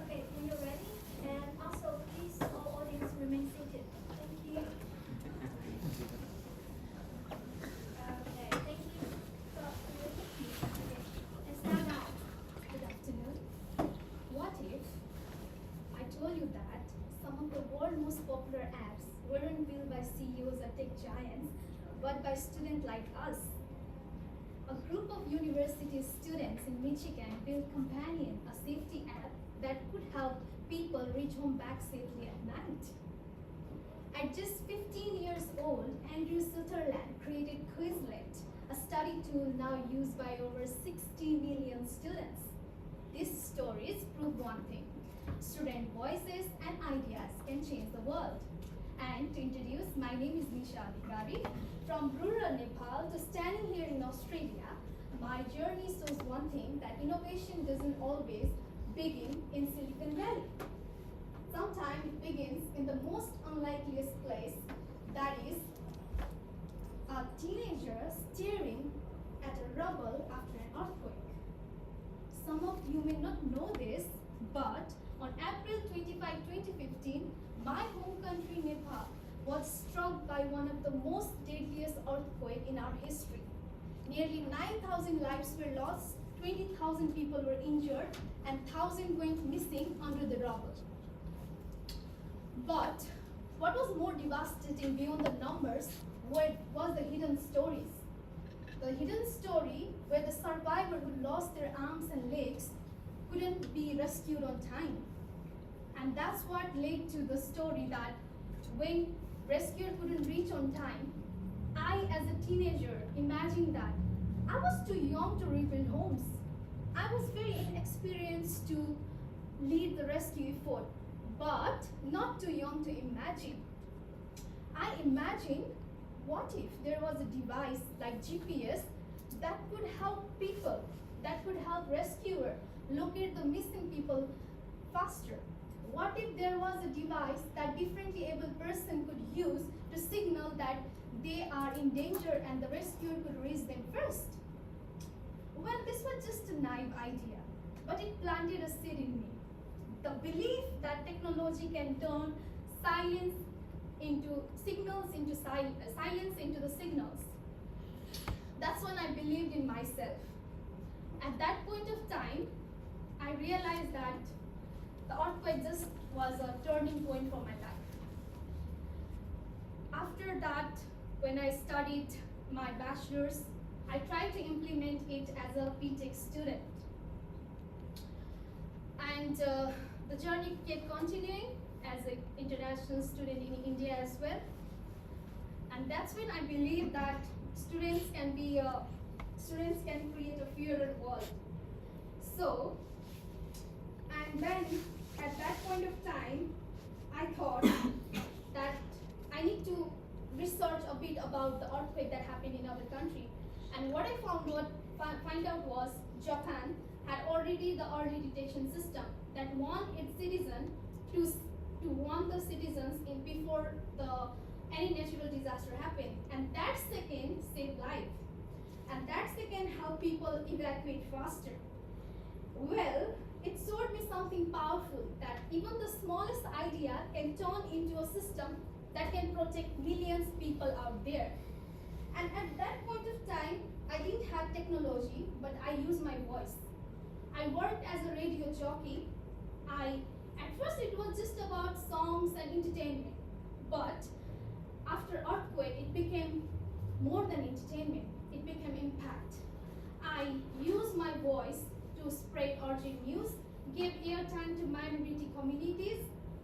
Okay, when you're ready, and also please all audience remain seated. Thank you. Okay, thank you. So, okay, and stand now. Good afternoon. What if I told you that some of the world's most popular apps weren't built by CEOs or tech giants, but by students like us? A group of university students in Michigan built Companion, a safety app that could help people reach home back safely at night. At just 15 years old, Andrew Sutherland created Quizlet, a study tool now used by over 60 million students. These stories prove one thing: student voices and ideas can change the world. And to introduce, my name is Nisha Adhikari. From rural Nepal to standing here in Australia, my journey shows one thing, that innovation doesn't always begin in Silicon Valley. Sometimes it begins in the most unlikeliest place, that is, a teenager staring at a rubble after an earthquake. Some of you may not know this, but on April 25, 2015, my home country Nepal was struck by one of the most deadliest earthquakes in our history. Nearly 9,000 lives were lost, 20,000 people were injured, and thousands went missing under the rubble. But what was more devastating beyond the numbers was the hidden stories. The hidden story where the survivors who lost their arms and legs couldn't be rescued on time. And that's what led to the story that when rescuers couldn't reach on time, I, as a teenager, imagined that I was too young to rebuild homes. I was very inexperienced to lead the rescue effort, but not too young to imagine. I imagined, what if there was a device like GPS that could help people, that could help rescuers locate the missing people faster? What if there was a device that differently able person could use to signal that they are in danger and the rescuer could reach them first? Well, this was just a naive idea, but it planted a seed in me. The belief that technology can turn silence into signals, into silence into the signals. That's when I believed in myself. At that point of time, I realized that the earthquake just was a turning point for my life. After that, when I studied my bachelor's, I tried to implement it as a BTech student. And the journey kept continuing as an international student in India as well. And that's when I believe that students can create a fairer world. So, and then at that point of time, I thought that I need to research a bit about the earthquake that happened in our country. And what I find out was Japan had already the early detection system that warned its citizens to warn the citizens before any natural disaster happened. And that second saved life. And that second helped people evacuate faster. Well, it showed me something powerful, that even the smallest idea can turn into a system that can protect millions of people out there. And at that point of time, I didn't have technology, but I used my voice. I worked as a radio jockey. At first it was just about songs and entertainment, but after earthquake, it became more than entertainment. It became impact. I used my voice to spread urgent news, give airtime to minority communities,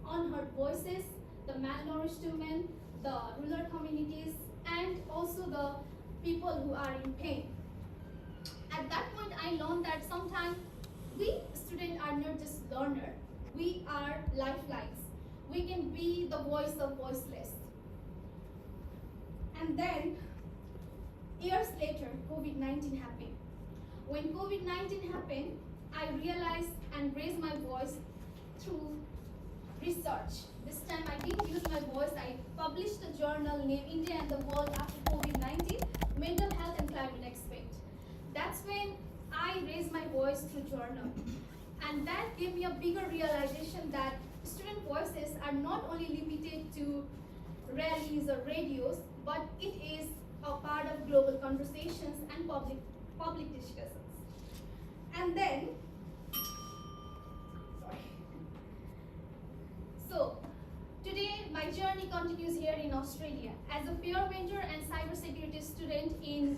unheard voices, the malnourished women, the rural communities, and also the people who are in pain. At that point, I learned that sometimes we students are not just learners, we are lifelines. We can be the voice of voiceless. And then, years later, COVID-19 happened. When COVID-19 happened, I realized and raised my voice through research. This time I didn't use my voice. I published a journal named India and the World After COVID-19, Mental Health and Climate Aspect. That's when I raised my voice through journal. And that gave me a bigger realization that student voices are not only limited to rallies or radios, but it is a part of global conversations and public discussions. And then, so today my journey continues here in Australia. As a peer mentor and cybersecurity student in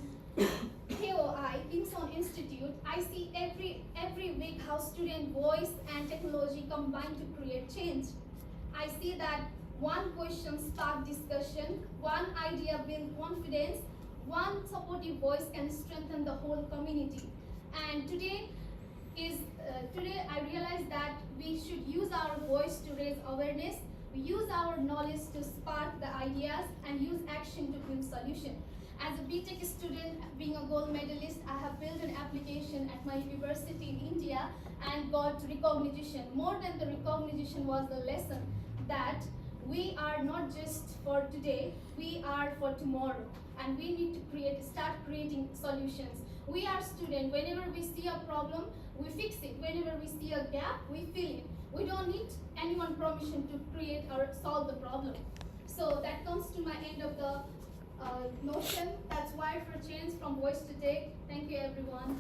KOI, Kingston Institute, I see every week how student voice and technology combine to create change. I see that one question sparks discussion, one idea builds confidence, one supportive voice can strengthen the whole community. And today I realize that we should use our voice to raise awareness, we use our knowledge to spark the ideas, and use action to build solutions. As a BTech student, being a gold medalist, I have built an application at my university in India and got recognition. More than the recognition was the lesson that we are not just for today, we are for tomorrow. And we need to start creating solutions. We are students. Whenever we see a problem, we fix it. Whenever we see a gap, we fill it. We don't need anyone's permission to create or solve the problem. So that comes to my end of the notion. That's why for a change from voice to take. Thank you, everyone.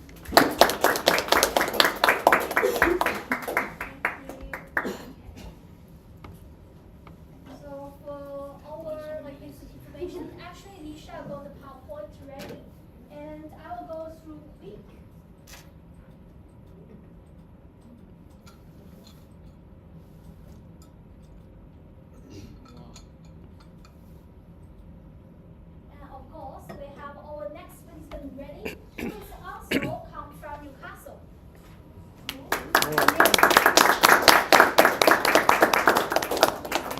So for our basic information, actually Nisha got the PowerPoint ready, and I will go through quick. And of course, we have our next participant ready, who is also come from Newcastle.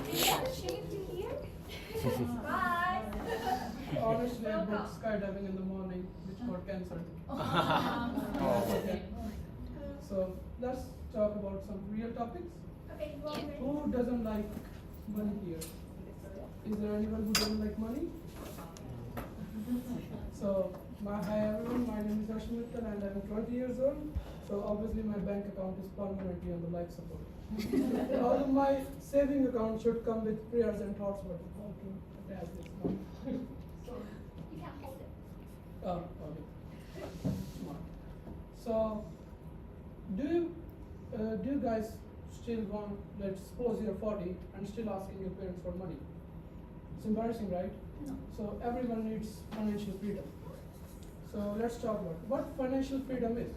You have a shade to here? Bye. Honestly, I Welcome. booked skydiving in the morning, which got cancelled. Okay. So let's talk about some real topics. Okay, you want ready? Who doesn't like money here? Is there anyone who doesn't like money? So, hi everyone, my name is Harsh Mittal and I'm 20 years old. So obviously my bank account is permanently on the life support. All of my saving account should come with prayers and thoughts, but how to attach this now? You can hold it. Oh, okay. Smart. So, do you guys still want, let's suppose you're 40 and still asking your parents for money? It's embarrassing, right? No. So everyone needs financial freedom. So let's talk about what financial freedom is.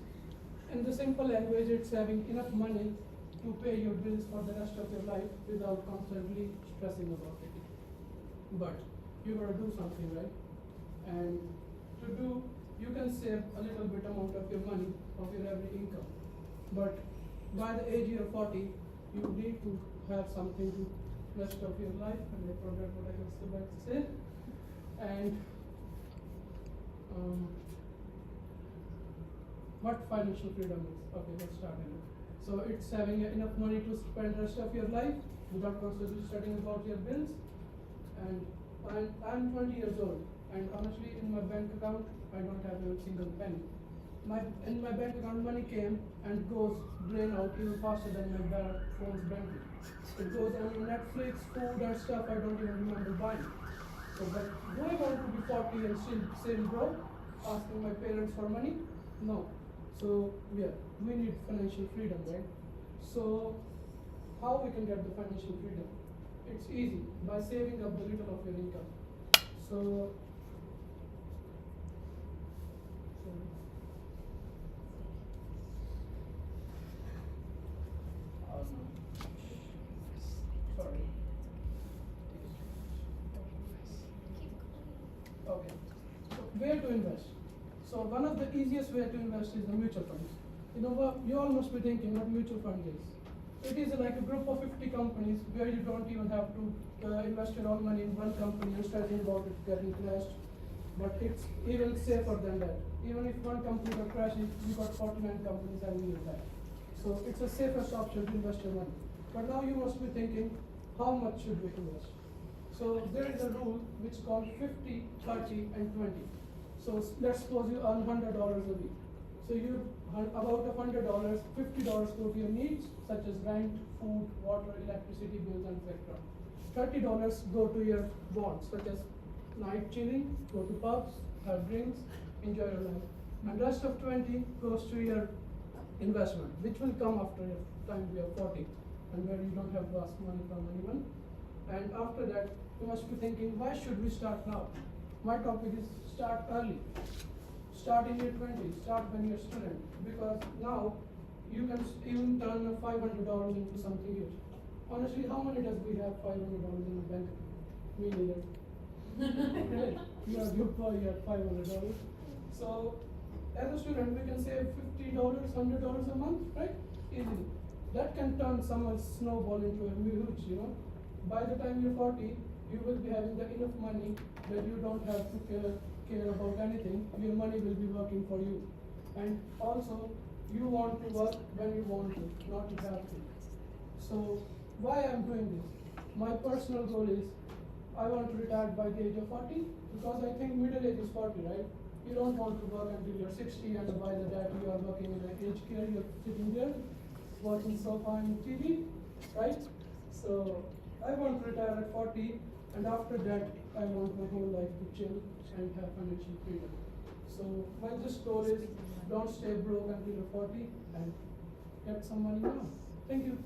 In the simple language, it's having enough money to pay your bills for the rest of your life without constantly stressing about it. But you gotta do something, right? And to do, you can save a little bit amount of your money of your every income. But by the age you're 40, you need to have something to rest of your life, and I forgot what I was about to say. And what financial freedom is? Okay, let's start with it. So it's having enough money to spend the rest of your life without constantly studying about your bills. And I'm 20 years old, and honestly, in my bank account, I don't have a single penny. In my bank account, money came and goes drain out even faster than my phone's battery. It goes on Netflix, food and stuff I don't even remember buying. So, but do I want to be 40 and still broke, asking my parents for money? No. So yeah, we need financial freedom, right? So how we can get the financial freedom? It's easy, by saving up the little of your income. So sorry. Okay. So where to invest? So one of the easiest way to invest is the mutual funds. You know what? You all must be thinking what mutual fund is. It is like a group of 50 companies where you don't even have to invest your own money in one company and stressing about it getting crashed. But it's even safer than that. Even if one company got crashed, you got 49 companies having your back. So it's a safest option to invest your money. But now you must be thinking, how much should we invest? So there is a rule which is called 50, 30, and 20. So let's suppose you earn $100 a week. So you about $100, $50 go to your needs such as rent, food, water, electricity bills, and etc. $30 go to your wants such as night chilling, go to pubs, have drinks, enjoy your life. And rest of 20 goes to your investment, which will come after your time we are 40, and where you don't have to ask money from anyone. And after that, you must be thinking, why should we start now? My topic is start early. Start in your 20s, start when you're a student, because now you can even turn $500 into something huge. Honestly, how many does we have $500 in the bank? Me neither. Right? You are good for your $500. So as a student, we can save $50, $100 a month, right? Easily. That can turn someone's snowball into a huge, you know. By the time you're 40, you will be having enough money that you don't have to care about anything. Your money will be working for you. And also, you want to work when you want to, not you have to. So why I'm doing this? My personal goal is I want to retire by the age of 40, because I think middle age is 40, right? You don't want to work until you're 60, and by the time you are working in an aged care, you're sitting there watching sofa and TV, right? So I want to retire at 40 and after that, I want my whole life to chill and have financial freedom. So my just goal is don't stay broke until you're 40 and get some money now. Thank you.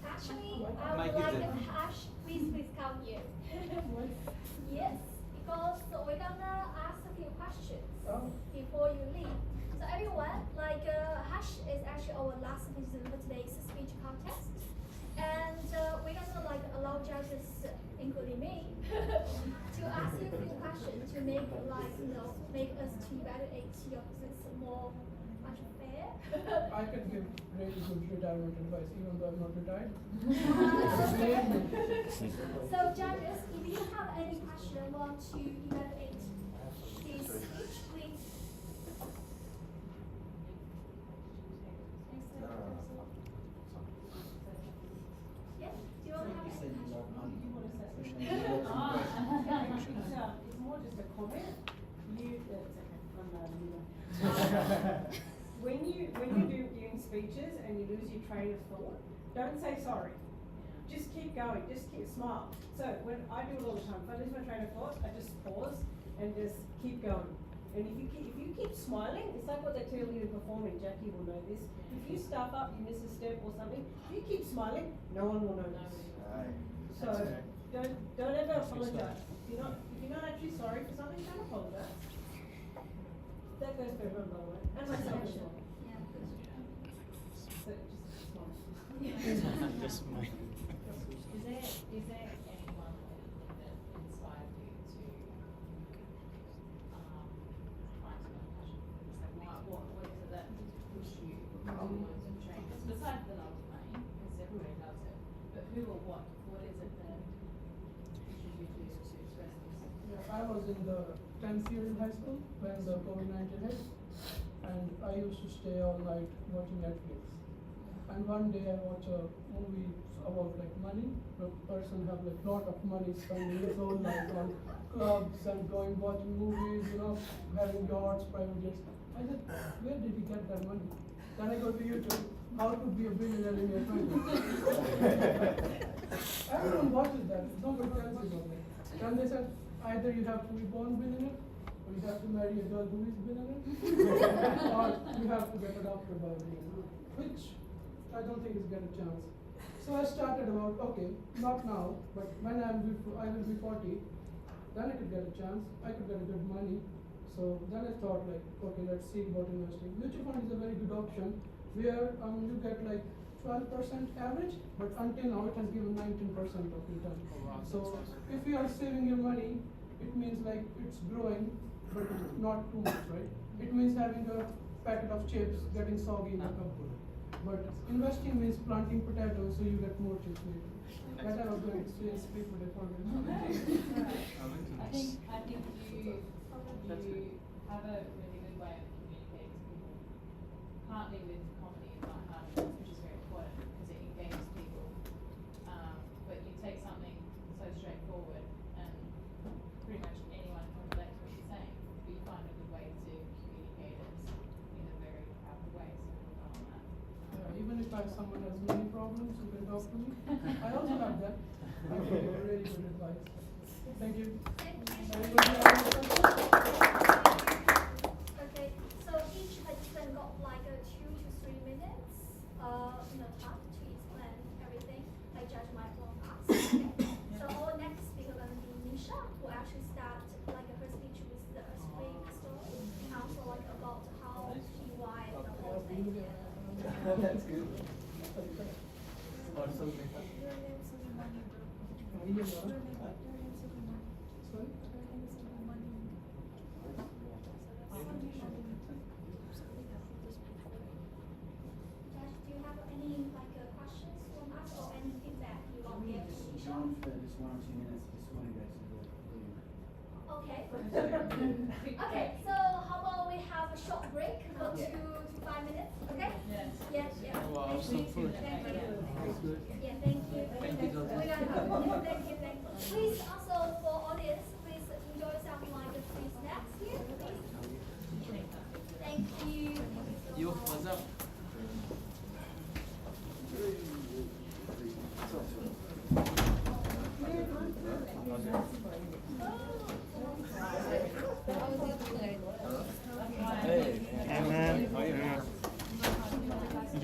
Actually, I Mike would is like it. Ash, please come here. Yes, because we're gonna ask a few questions Oh. before you leave. So everyone, Hash is actually our last participant for today's speech contest. And we're gonna allow judges, including me, to ask you a few questions to make make us to evaluate your business more much fair. I can give really good retirement advice even though I'm not retired. So judges, if you have any question want to evaluate this speech, please. Yeah, do you want to have any question? It's more just a comment. When you're doing speeches and you lose your train of thought, don't say sorry. Just keep going. Just keep smile. So when I do it all the time, if I lose my train of thought, I just pause and just keep going. And if you keep smiling, it's like what they tell you in performing. Jackie will know this. If you stuff up, you miss a step or something, if you keep smiling, no one will notice. So don't ever apologize. If you're not actually sorry for something, don't apologize. That goes for everyone, by the way, and myself as well. Yeah. So just smile. Just my. Is there anyone that inspired you to find some passion for this? Like what is it that pushed you to train? Besides the love of money, because everybody loves it, but who or what is it that pushes you to express this? Yeah, I was in the 10th year in high school when the COVID-19 hit, and I used to stay all night watching Netflix. And one day I watched a movie about money. The person have lot of money, spending his whole life on clubs and watching movies, having yachts, private jets. I said, where did he get that money? Then I go to YouTube, how to be a billionaire in your 20s. Everyone watches that, nobody tells you about it. Then they said, either you have to be born billionaire, or you have to marry a girl who is billionaire, or you have to get adopted by a billionaire, which I don't think is get a chance. So I started about, okay, not now, but when I will be 40, then I could get a chance, I could get a good money. So then I thought okay, let's see about investing. Mutual fund is a very good option where you get 12% average, but until now it has given 19% of return. So if you are saving your money, it means it's growing, but not too much, right? It means having a packet of chips getting soggy in the cupboard. But investing means planting potatoes so you get more chips later. That I was going to say, speak with a I think you have a really good way of communicating to people, partly with comedy and lightheartedness, which is very important because it engages people. But you take something so straightforward and pretty much anyone can relate to what you're saying, but you find a good way to communicate it in a very powerful way. So well done on that. Even if someone has money problems, you can talk to me. I also have that. I can give really good advice. Thank you. Anybody have any questions? Okay, so each participant got 2 to 3 minutes, time to explain everything, Judge might want to ask. Okay. So our next speaker gonna be Nisha, who actually start her speech with the earthquake story, and also about how she why the whole thing. That's good. Also, Sorry? Judge, do you have any questions from us or any feedback you want to give to Nisha? Just 1 or 2 minutes. Just want you guys to do it. Okay. Okay, so how about we have a short break for 2 to 5 minutes, okay? Yes. Yes, yeah. Wow, Thank you. Thank you. Yeah, thank you. Thank you, Doctor. We're gonna thank you, thank you. Please also for audience, please enjoy some free snacks here, please. Thank you. Yo, what's up?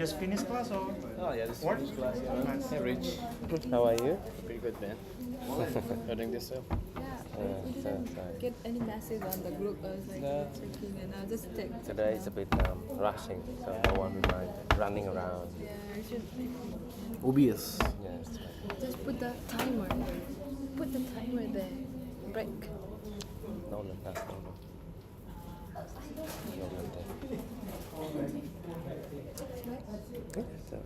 just finished class or? Oh yeah, this Work? is class. Yeah. Nice. Hey Rich, how are you? Pretty good, man. You're doing this well? We didn't get any message on the group. I was like No. checking and I just checked. Today it's a bit rushing, so no one will mind running around. Yeah, I should Obvious. Yeah, it's right. just put the timer. Put the timer there. Break. No, no, no, no. No, no, no. Yeah, so.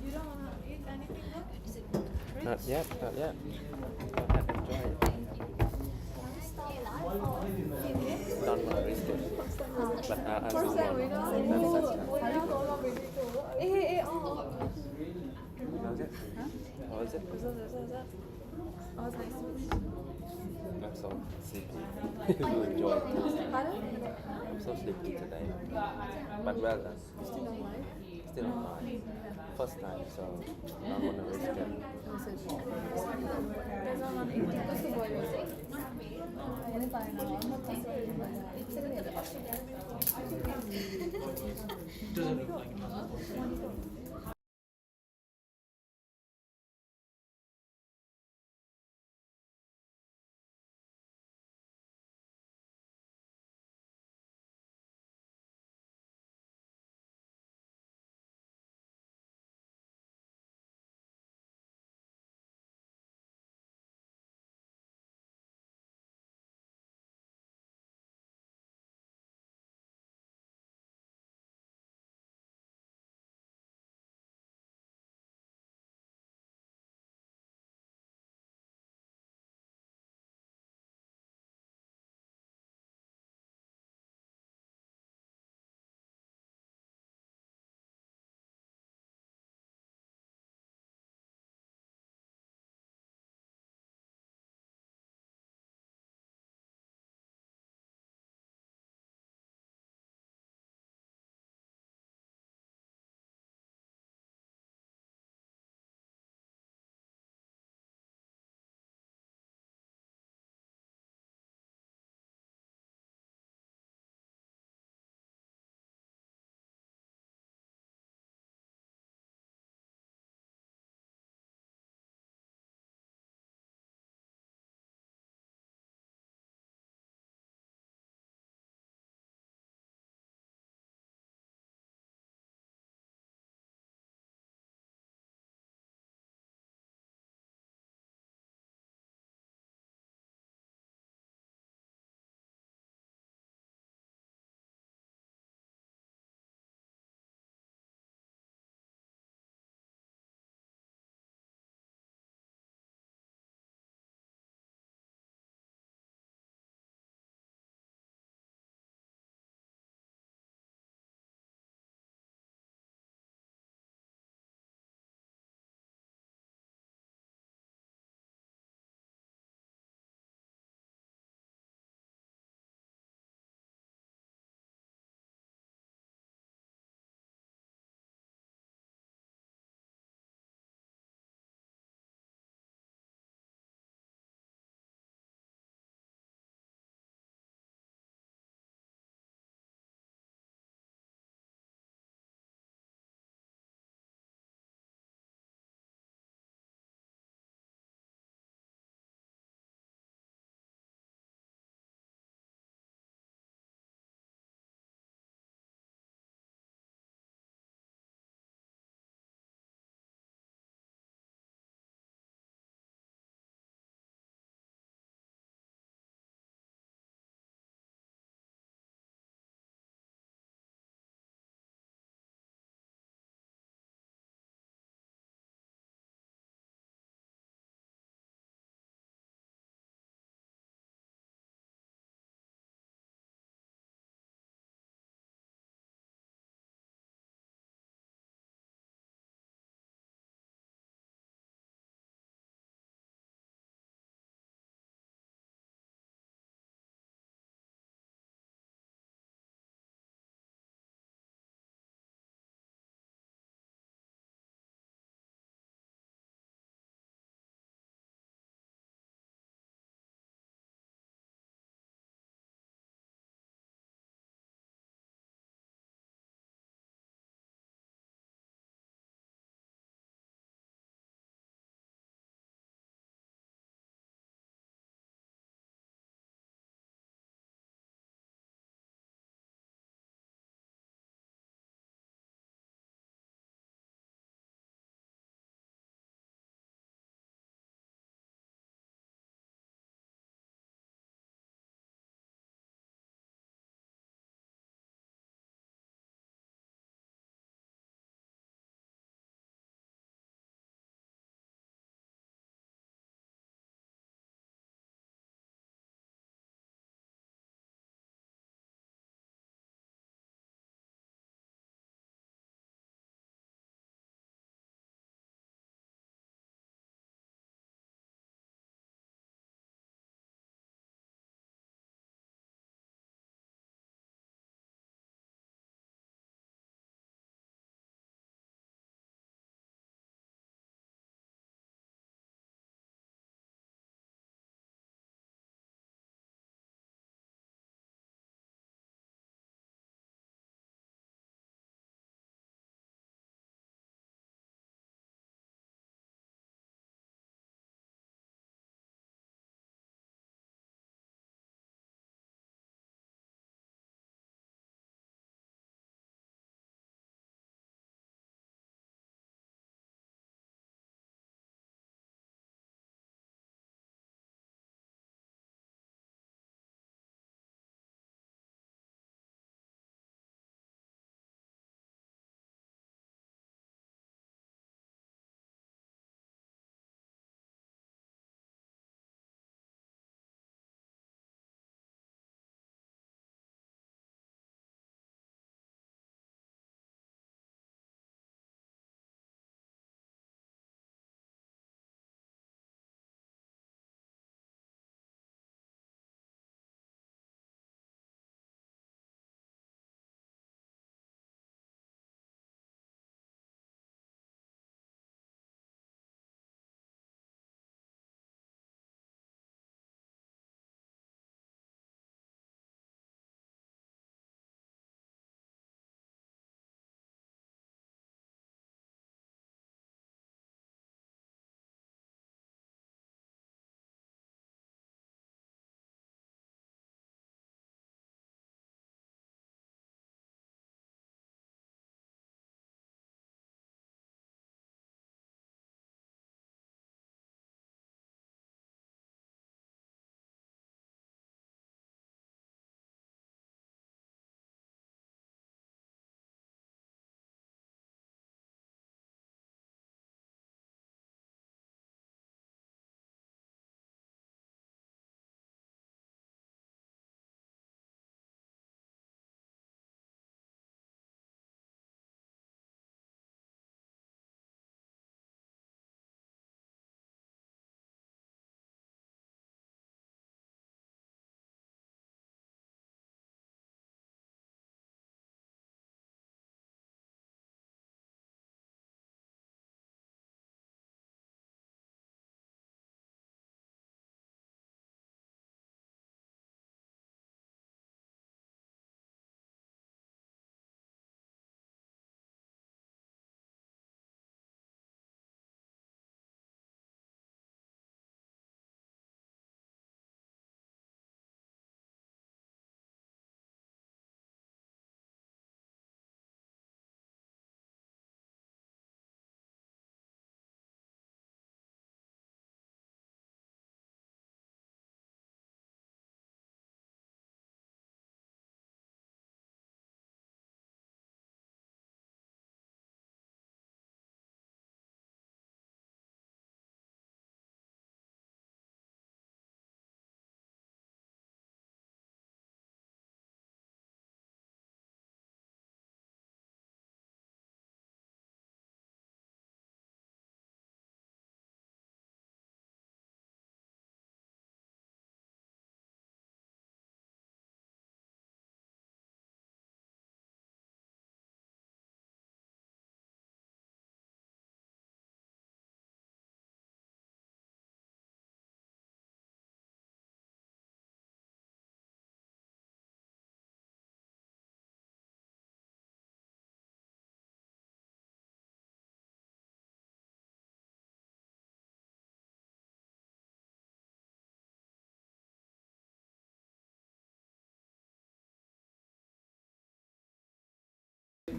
You don't wanna eat anything? Not yet, not yet. Go ahead, enjoy it. Don't want to risk it. But I'm still First time we want know. to How's it? How is it? Oh, it's nice. I'm so sleepy. You enjoy it. Pardon? I'm so sleepy today. But well done. Still alive? Still alive. First time, so don't want to risk it. There's one on 18. What's the boy? Ano tayo na? Ano Doesn't look like it.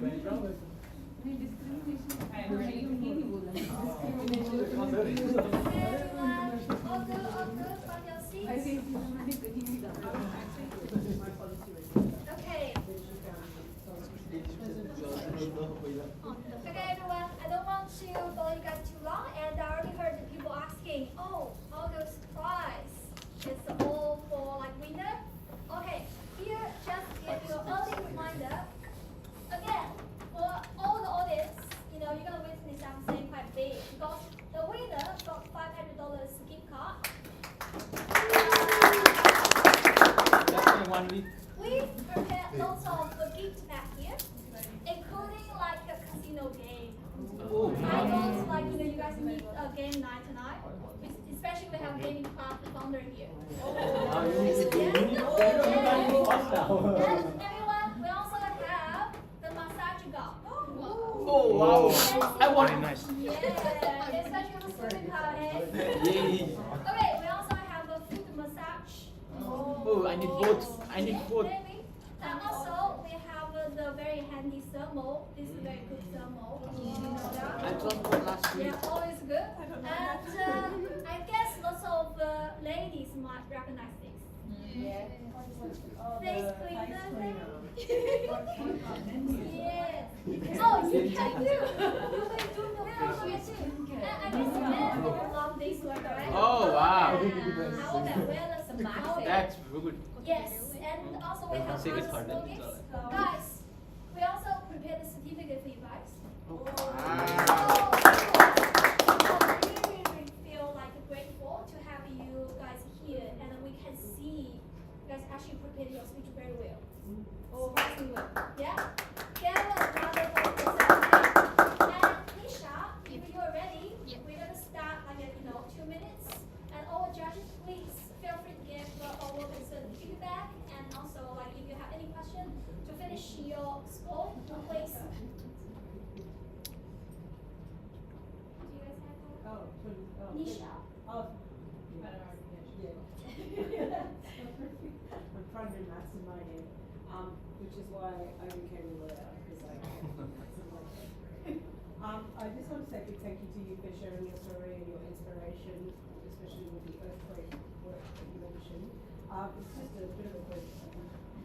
नहीं discrimination नहीं बोला All good, find your seats. I think मैंने कहीं नहीं डाला Okay. Okay, everyone, I don't want to bother you guys too long, and I already heard the people asking, oh, all those prize is all for like winner. Okay, here just give you an early reminder. Again, for all the audience, you're gonna witness something quite big because the winner got $500 gift card. Just in 1 week. We prepared lots of gift back here, including like a casino game. Oh, I thought like you guys need a game night tonight, especially we have gaming club the founder here. And everyone, we also have the massage gun. Oh wow! I want it. Yeah, especially the swimming power head. Yay! Okay, we also have a foot massage. Oh, I need both. I need both. Maybe. And also we have the very handy thermal. This is very good thermal. I tried one last week. Yeah, always good. And I guess lots of ladies might recognize this. Yeah. Face cleaner. Yes. Oh, you can do. I guess men love this one, right? Oh, wow. How about wellness mask? That's good. Yes, and also we have Say it other harder. small gifts. Guys, we also prepared a certificate for you guys. Wow. We really feel like grateful to have you guys here, and we can see you guys actually prepared your speech very well. Surprisingly well. Yeah? Get a round of applause. And Nisha, if you are ready, we're gonna start like 2 minutes. And all judges, please feel free to give all of us feedback, and also like if you have any question to finish your score, please. Do you guys have Nisha? Oh. Yeah. I'm trying to do maths in my head, which is why I became a lawyer, because I I just want to say a big thank you to you for sharing your story and your inspiration, especially with the earthquake work that you mentioned. It's just a bit of a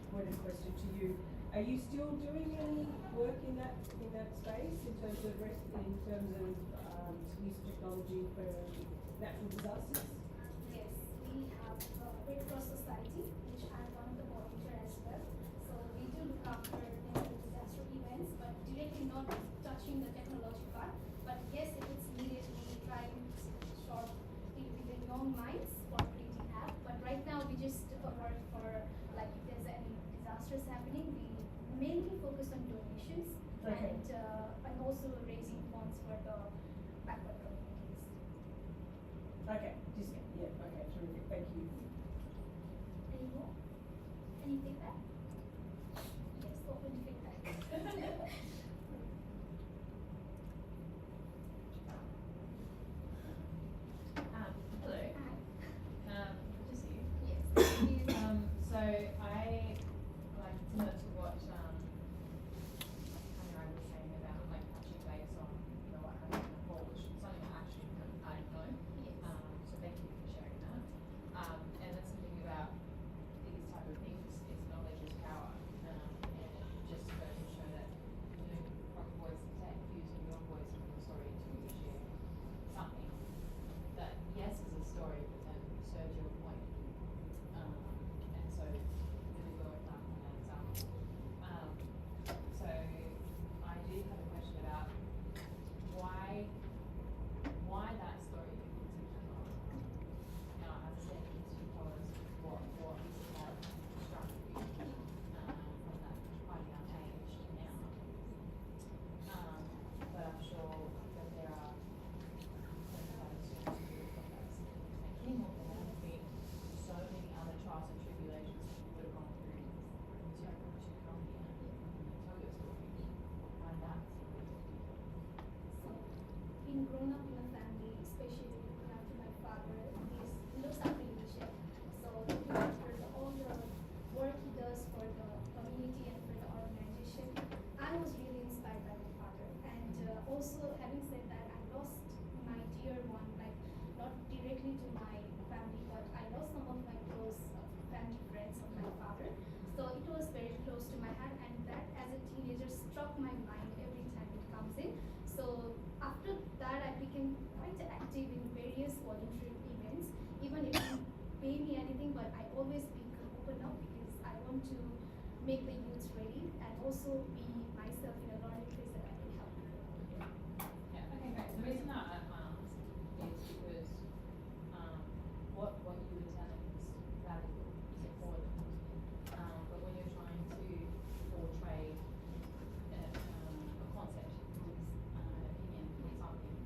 pointed question to you. Are you still doing any work in that space in terms of use of technology for natural disasters? Yes, we have Red Cross Society, which I'm one of the volunteers as well. So we do look after natural disaster events, but directly not touching the technology part. But yes, if it's needed, we try to sort within your minds what creating app. But right now we just work for like if there's any disasters happening, we mainly focus on donations and also raising funds for the backward communities. Okay, okay, terrific, thank you. Any more? Any feedback? Yes, open to feedback. Hello. Hi. Good to see you. Yes. So I like similar to what Hannah was saying about like touching base on what happened in Nepal, which is something I actually I didn't know. Yes. So my mind every time it comes in. So after that, I became quite active in various voluntary events. Even if you pay me anything, but I always open up because I want to make the youth ready and also be myself in a learning place that I can help. Yeah, okay, great. The reason that I asked is because what you were telling is valuable, it's important. But when you're trying to portray a concept, opinion, or something,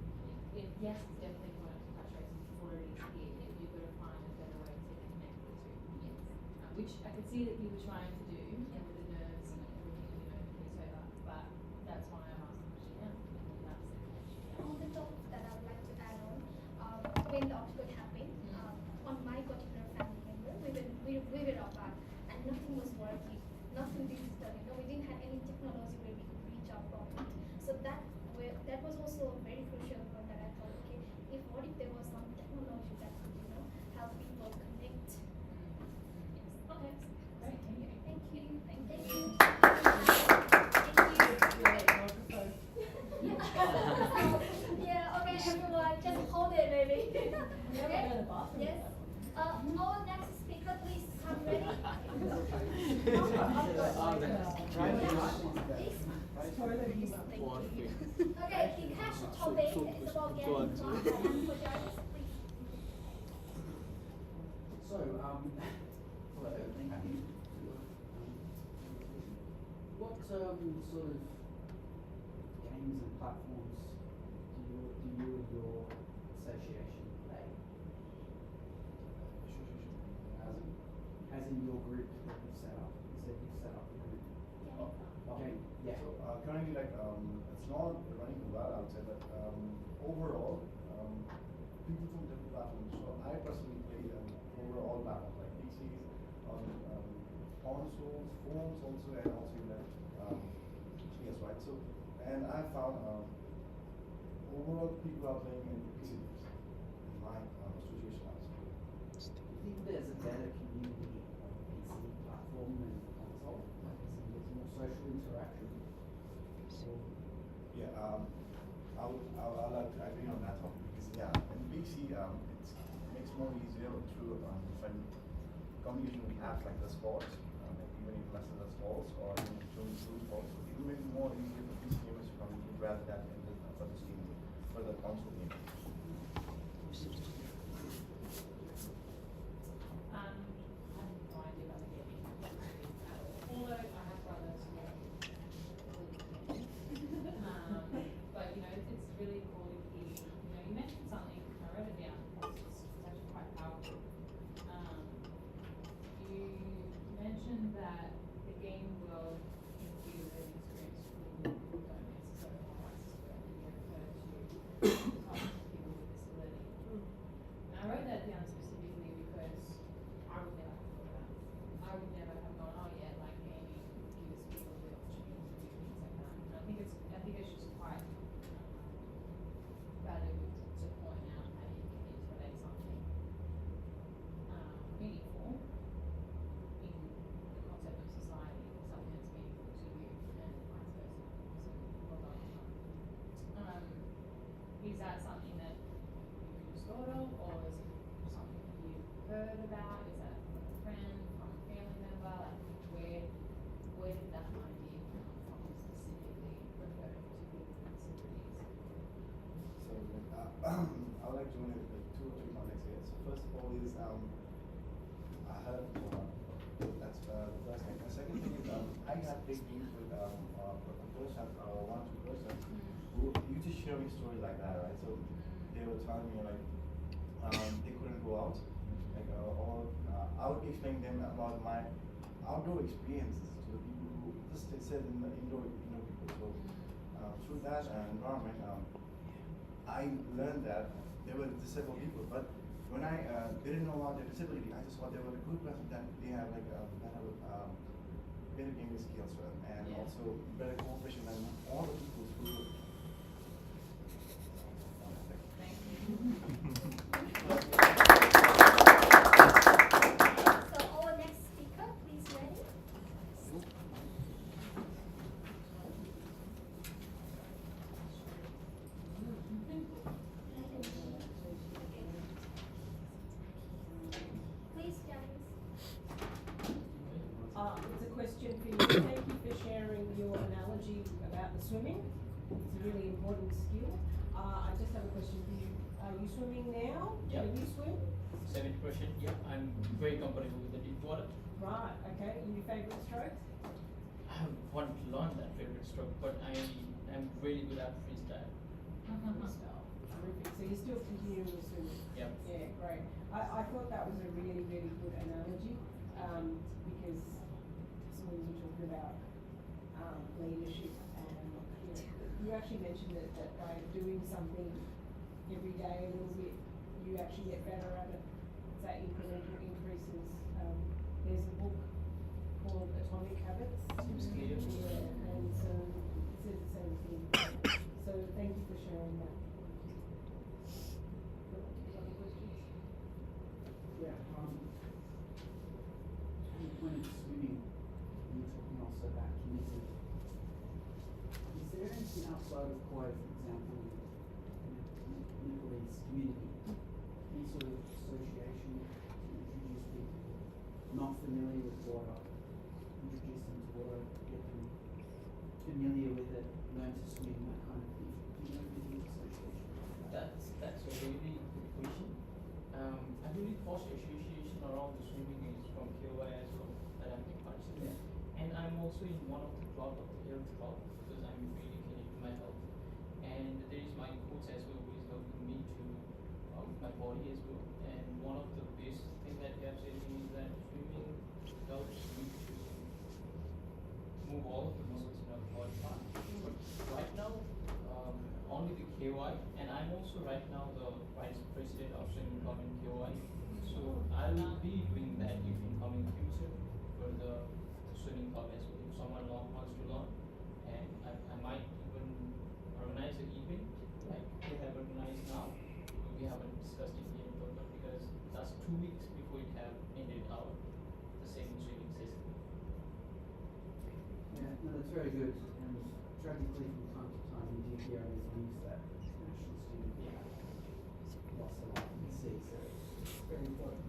yes, it's definitely important to touch base before it is here. You've got to find a better way to connect the two. Yes. Which I could see that you were trying to do, and with the nerves and everything, piece over. But that's why I'm asking the question now. And that's the question. On the top that I would like to add on, when the earthquake happened, on my particular family member, we were apart and nothing was working, nothing digital. We didn't have any technology where we could reach out properly. So that was also a very crucial point that I thought, okay, what if there was some technology that could help people connect? Okay. Great. Thank you. Thank you. Yeah, okay, everyone, just hold it, baby. Okay? Yes. Our next speaker, please come ready. Okay, the cash topic is about getting drunk and for judges, please. So, hello, thank you. What sort of games and platforms do you and your association play? As in your group that you've set up. You said you've set up a group. Okay, yeah. So currently, it's not running too well, I would say, but overall, people from different platforms. So I personally play over all platforms, like PCs, on consoles, phones also, and also even PS, right? So, and I found overall people are playing in PC games. In my association, I would say. Do you think there's a better community on PC platform than console? Like, there's more social interaction? Yeah, I would like to agree on that topic because in PC it makes more easier through different communication with apps like the sports, even if less than the sports or showing through sports, it will make it more easier for PC gamers to communicate rather than for the Steam for the console game. I have no idea about the gaming at all. Although I have brothers who are but it's really cool to hear. You mentioned something, I wrote it down, it's actually quite powerful. You mentioned that the game world can be a learning experience for people who don't necessarily have access to it, and you refer to people with disability. And I wrote that down specifically because I would never have thought about it. I would never have gone, oh yeah, like gaming gives people the opportunity to do things like that. And I think it's just quite valuable to point out how you can integrate something meaningful in the concept of society, something that's meaningful to you, and vice versa. So well done. Is that something that you just thought of, or is it something that you heard about? Is that from a friend, from a family member? Like where did that idea come from, specifically referring to people with disabilities? So I would like to join with 2 or 3 contexts here. So first of all is I heard that's the first thing. The second thing is I had big deals with a person, 1 or 2 person who used to share me stories like that, right? So they were telling me like they couldn't go out, like or I would be explaining them about my outdoor experiences to the people who just said in the indoor people. So through that environment, I learned that they were disabled people, but when I didn't know about their disability, I just thought they were a good person, that they have like better gaming skills and also better cooperation than all the people who. Thank you. So our next speaker, please ready. important skill. I just have a question for you. Are you swimming now? Yep. Can you swim? 70%, yeah, I'm very comfortable with the deep water. Right, okay. Your favourite strokes? I want to learn that favorite stroke, but I am really good at freestyle. Freestyle. Terrific. So you're still continuing to swim? Yep. Yeah, great. I thought that was a really, really good analogy because when you were talking about leadership and you actually mentioned that by doing something every day a little bit, you actually get better at it. It's that incremental increases. There's a book called Atomic Habits. Seems clear. Yeah, and it says the same thing. So thank you for sharing that. Other questions? Yeah, when it's swimming, you're talking also about community. Is there anything outside of Kauai, for example, Nepalese community, any sort of association to introduce people not familiar with water, introduce them to water, get them familiar with it, learn to swim, that kind of thing? Do you know of any association like that? That's a really good question. I believe most association around the swimming is from KOI as well that I'm taking part in. And I'm also in one of the club of the health club because I'm really committed to my health. And there is my coach as well who is helping me to with my body as well. And one of the best thing that they have said to me is that swimming helps you to move all of the muscles in our body part. But right now, only the KOI, and I'm also right now the vice president of swimming club in KOI. So I will be doing that if in coming future for the swimming club as well. If someone wants to learn, and I might even organize an event like they have organized now. We haven't discussed it yet, but because that's 2 weeks before it have ended out the second swimming season. Yeah, no, that's very good. And tragically, from time to time, we do hear these news that national student lost their life in the sea, so it's very important.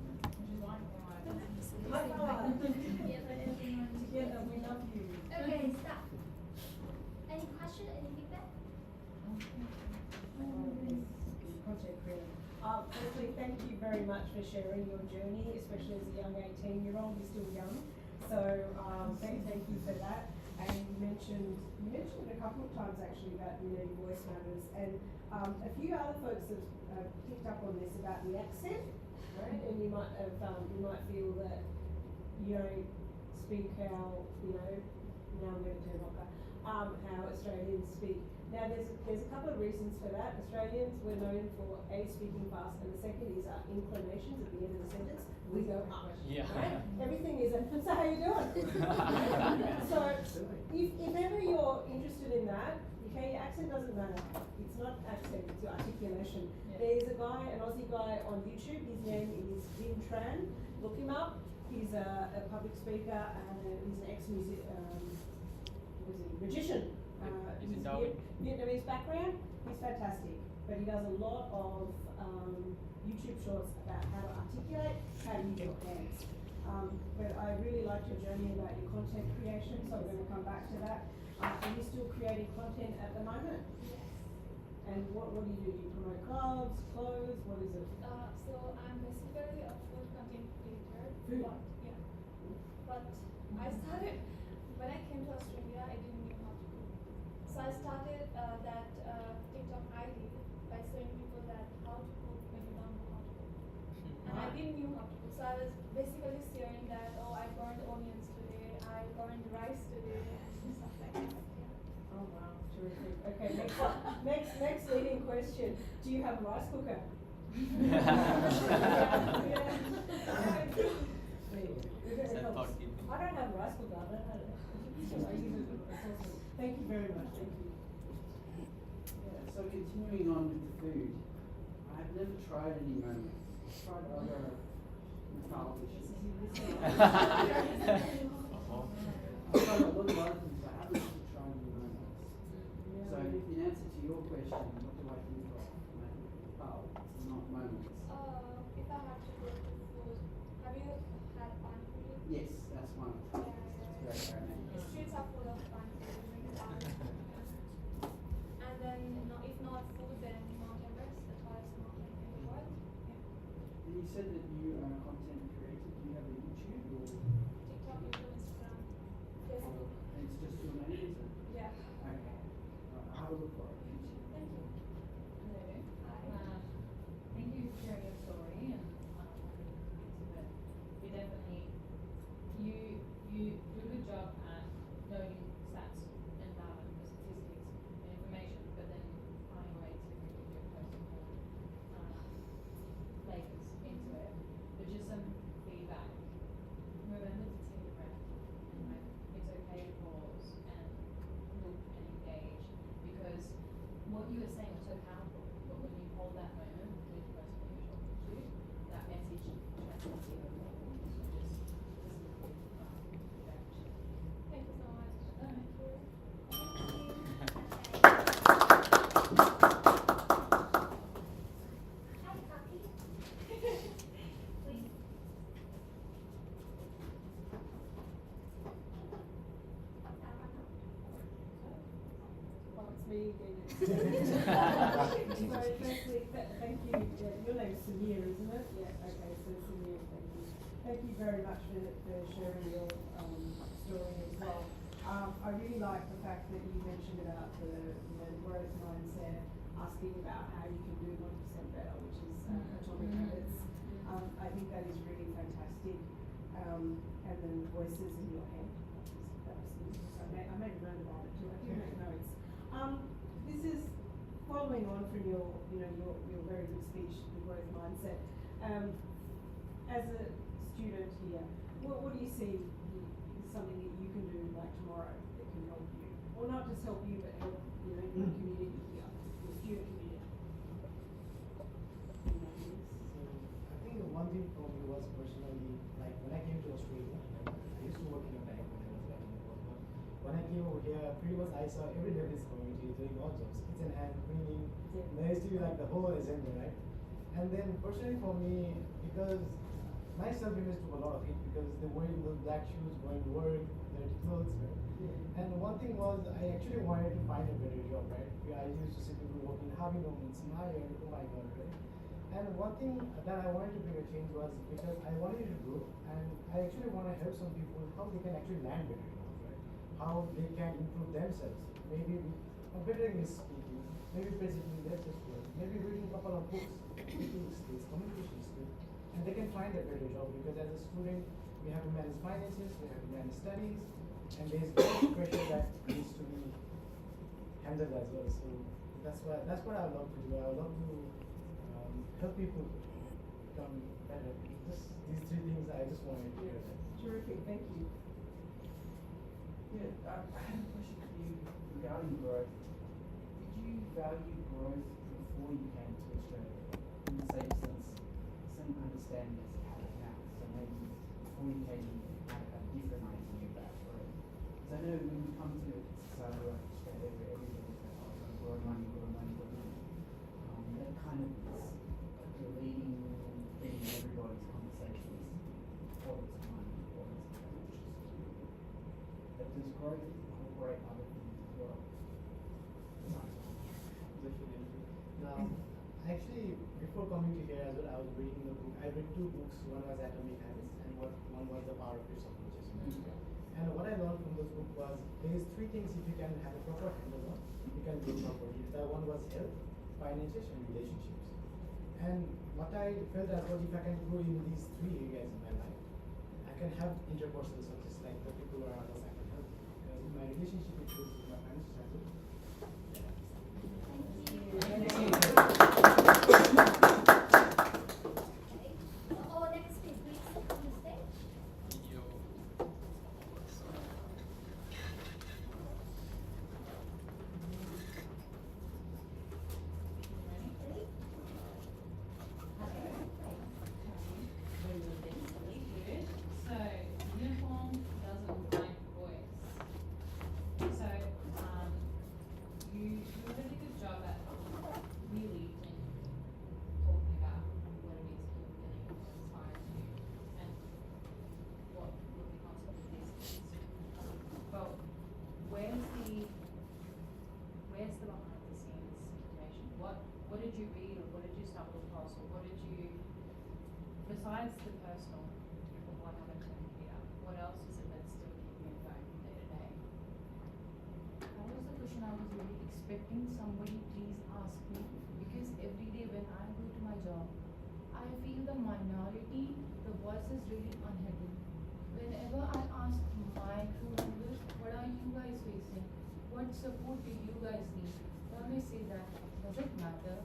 Together, we love you. Okay, stop. Any question? Any feedback? Content creator. Firstly, thank you very much for sharing your journey, especially as a young 18-year-old. You're still young, so thank you for that. And you mentioned a couple of times actually about Unity Voice Matters, and a few other folks have picked up on this about the accent, right? And you might have you might feel that you don't speak how now I'm going to turn off that how Australians speak. Now there's a couple of reasons for that. Australians, we're known for A, speaking fast, and the second is our inclinations at the end of the sentence. We go up. Yeah. Right? Everything is a, so how you doing? So if ever you're interested in that, okay, your accent doesn't matter. It's not accent, it's your articulation. Yeah. There's a guy, an Aussie guy on YouTube, his name is Vin Tran. Look him up. He's a public speaker and he's an ex-music, magician. Is it He's Darwin? Vietnamese background. He's fantastic, but he does a lot of YouTube shorts about how to articulate, how to use your hands. But I really liked your journey about your content creation, so I'm going to come back to that. Are you still creating content at the moment? Yes. And what do you do? Do you promote clubs, clothes? What is it? So I'm basically a food content creator. Food? But, yeah. But I started, when I came to Australia, I didn't know how to cook. So I started that TikTok ID by showing people that how to cook when you don't know how to cook. And I didn't know how to cook. So I was basically sharing that, oh, I burned onions today, I burned rice today, and stuff like that. Yeah. Oh wow, terrific. Okay, next leading question. Do you have a rice cooker? I don't have a rice cooker, I don't know. I use it as a sauce. Thank you very much, thank you. Yeah, so continuing on with the food, I've never tried any momos. I've tried other Nepal dishes. I've tried a lot of other things, but I haven't actually tried any momos. So in answer to your question, what do I think of Nepal? It's not momos. If I have to go to food, have you had pani puri? Yes, that's one. It's very aromatic. The streets are full of pani puri. And then said that you are a content creator. Do you have a YouTube or? TikTok, YouTube, Instagram, Facebook. It's just your name, is it? Yeah. Okay. I'll have a look for it. Thank you. Hello. Hi. Thank you for sharing your story and but you definitely you do a good job at knowing stats and data and statistics and information, but then finding ways to give your personal flavors into it. But just some feedback. Remember to take a breath and like it's okay to pause and look and engage because what you were saying was so powerful, but when you hold that moment with the person that you're talking to, that message translates to your level. So just listen to direction. Thank you so much. Thank you. Hi, Kaki. Please. Well, it's me again. So firstly, thank you. Your name's Samir, isn't it? Yeah. Okay. So Samir, thank you. Thank you very much for sharing your story as well. I really like the fact that you mentioned about the growth mindset, asking about how you can do 1% better, which is Atomic Habits. I think that is really fantastic. And then voices in your head. That was I made a note about it too. I do make notes. This is following on from your very good speech, the growth mindset. As a student here, what do you see is something that you can do like tomorrow that can help you, or not just help you, but help your community here, your student community? I think the one thing for me was personally, like when I came to Australia, like, I used to work in a bank when I was back in the world. When I came over here, pretty much I saw every day this community doing all jobs, kitchen hand, cleaning. There used to be like the whole agenda, right? And then personally for me, because my self-image took a lot of hit because they wearing those black shoes, going to work, dirty clothes, right? And one thing was I actually wanted to find a better job, right? I used to see people working Harvey Norman, Smile, oh my god, right? And one thing that I wanted to bring a change was because I wanted to grow and I actually want to help some people how they can actually land better jobs, right? How they can improve themselves. Maybe a better English speaking, maybe basically that's just work, maybe reading a couple of books, speaking skills, communication skills, and they can find a better job because as a student we have to manage finances, we have to manage studies, and there is pressure that needs to be handled as well. So that's what I would love to do. I would love to help people become better. Just these three things I just wanted to hear that. Terrific, thank you. Yeah, I had a question for you regarding growth. Did you value growth before you came to Australia? In the same sense, same understanding as you have it now. So maybe before you came, you had a different idea about growth. Because I know when you come to society like Australia, where everybody's like, oh, I'm grow money, grow money, grow money. That kind of is the leading thing in everybody's conversations all the time, all the time, which is but does growth incorporate other things as well? Definitely. Actually, before coming to here as well, I was reading the book. I read two books. One was Atomic Habits, and one was The Power of Your Subconscious. And what I learned from this book was there is three things if you can have a proper handle on, you can do properly. The one was health, finances, and relationships. And what I felt as well, if I can grow in these three areas in my life, I can have interpersonal success, like the people around us I can help. Because in my relationship with my finances, I will. Our next speaker, please come on the stage. Ready? So, uniform doesn't like voice. So, you do a really good job at really talking about what it is you're feeling, what inspires you, and what the concept of this is. But where's the behind the scenes information? What did you read or what did you stumble across or what did you besides the personal of what happened to me here, what else is it that's still keeping it going from day to day? That was the question I was really expecting somebody please ask me, because every day when I go to my job, I feel the minority, the voice is really unheard. Whenever I ask my crew members, what are you guys facing? What support do you guys need? They always say that, does it matter?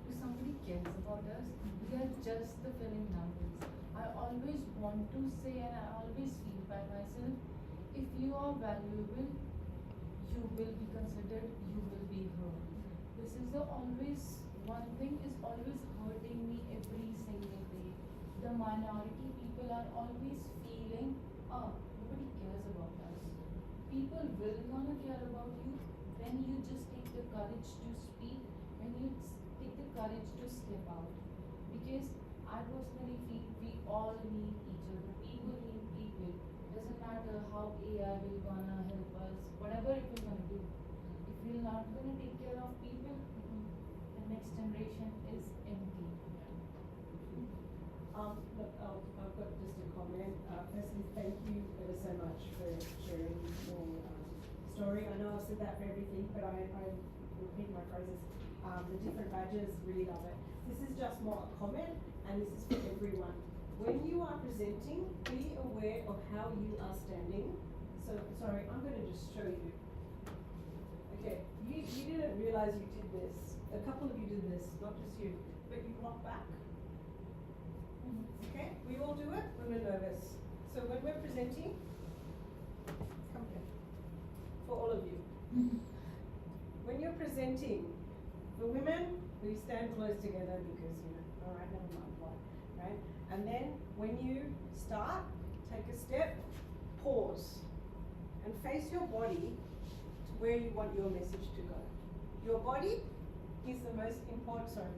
If somebody cares about us, we are just the filling numbers. I always want to say and I always feel by myself, if you are valuable, you will be considered, you will be heard. This is the always, one thing is always hurting me every single day. The minority people are always feeling, oh, nobody cares about us. People will gonna care about you when you just take the courage to speak, when you take the courage to step out. Because I personally feel we all need each other. People need people. Doesn't matter how AI will gonna help us, whatever it will gonna do. If we're not gonna take care of people, the next generation is empty. Look, I've got just a comment. Firstly, thank you ever so much for sharing your story. I know I've said that for everything, but I repeat my phrases. The different badges, really love it. This is just more a comment, and this is for everyone. When you are presenting, be aware of how you are standing. So, sorry, I'm going to just show you. Okay, you didn't realize you did this. A couple of you did this, not just you, but you rock back. Okay, we all do it when we're nervous. So when we're presenting, come here, for all of you. When you're presenting, for women, we stand close together because, alright, never mind why, right? And then when you start, take a step, pause, and face your body to where you want your message to go. Your body is the most important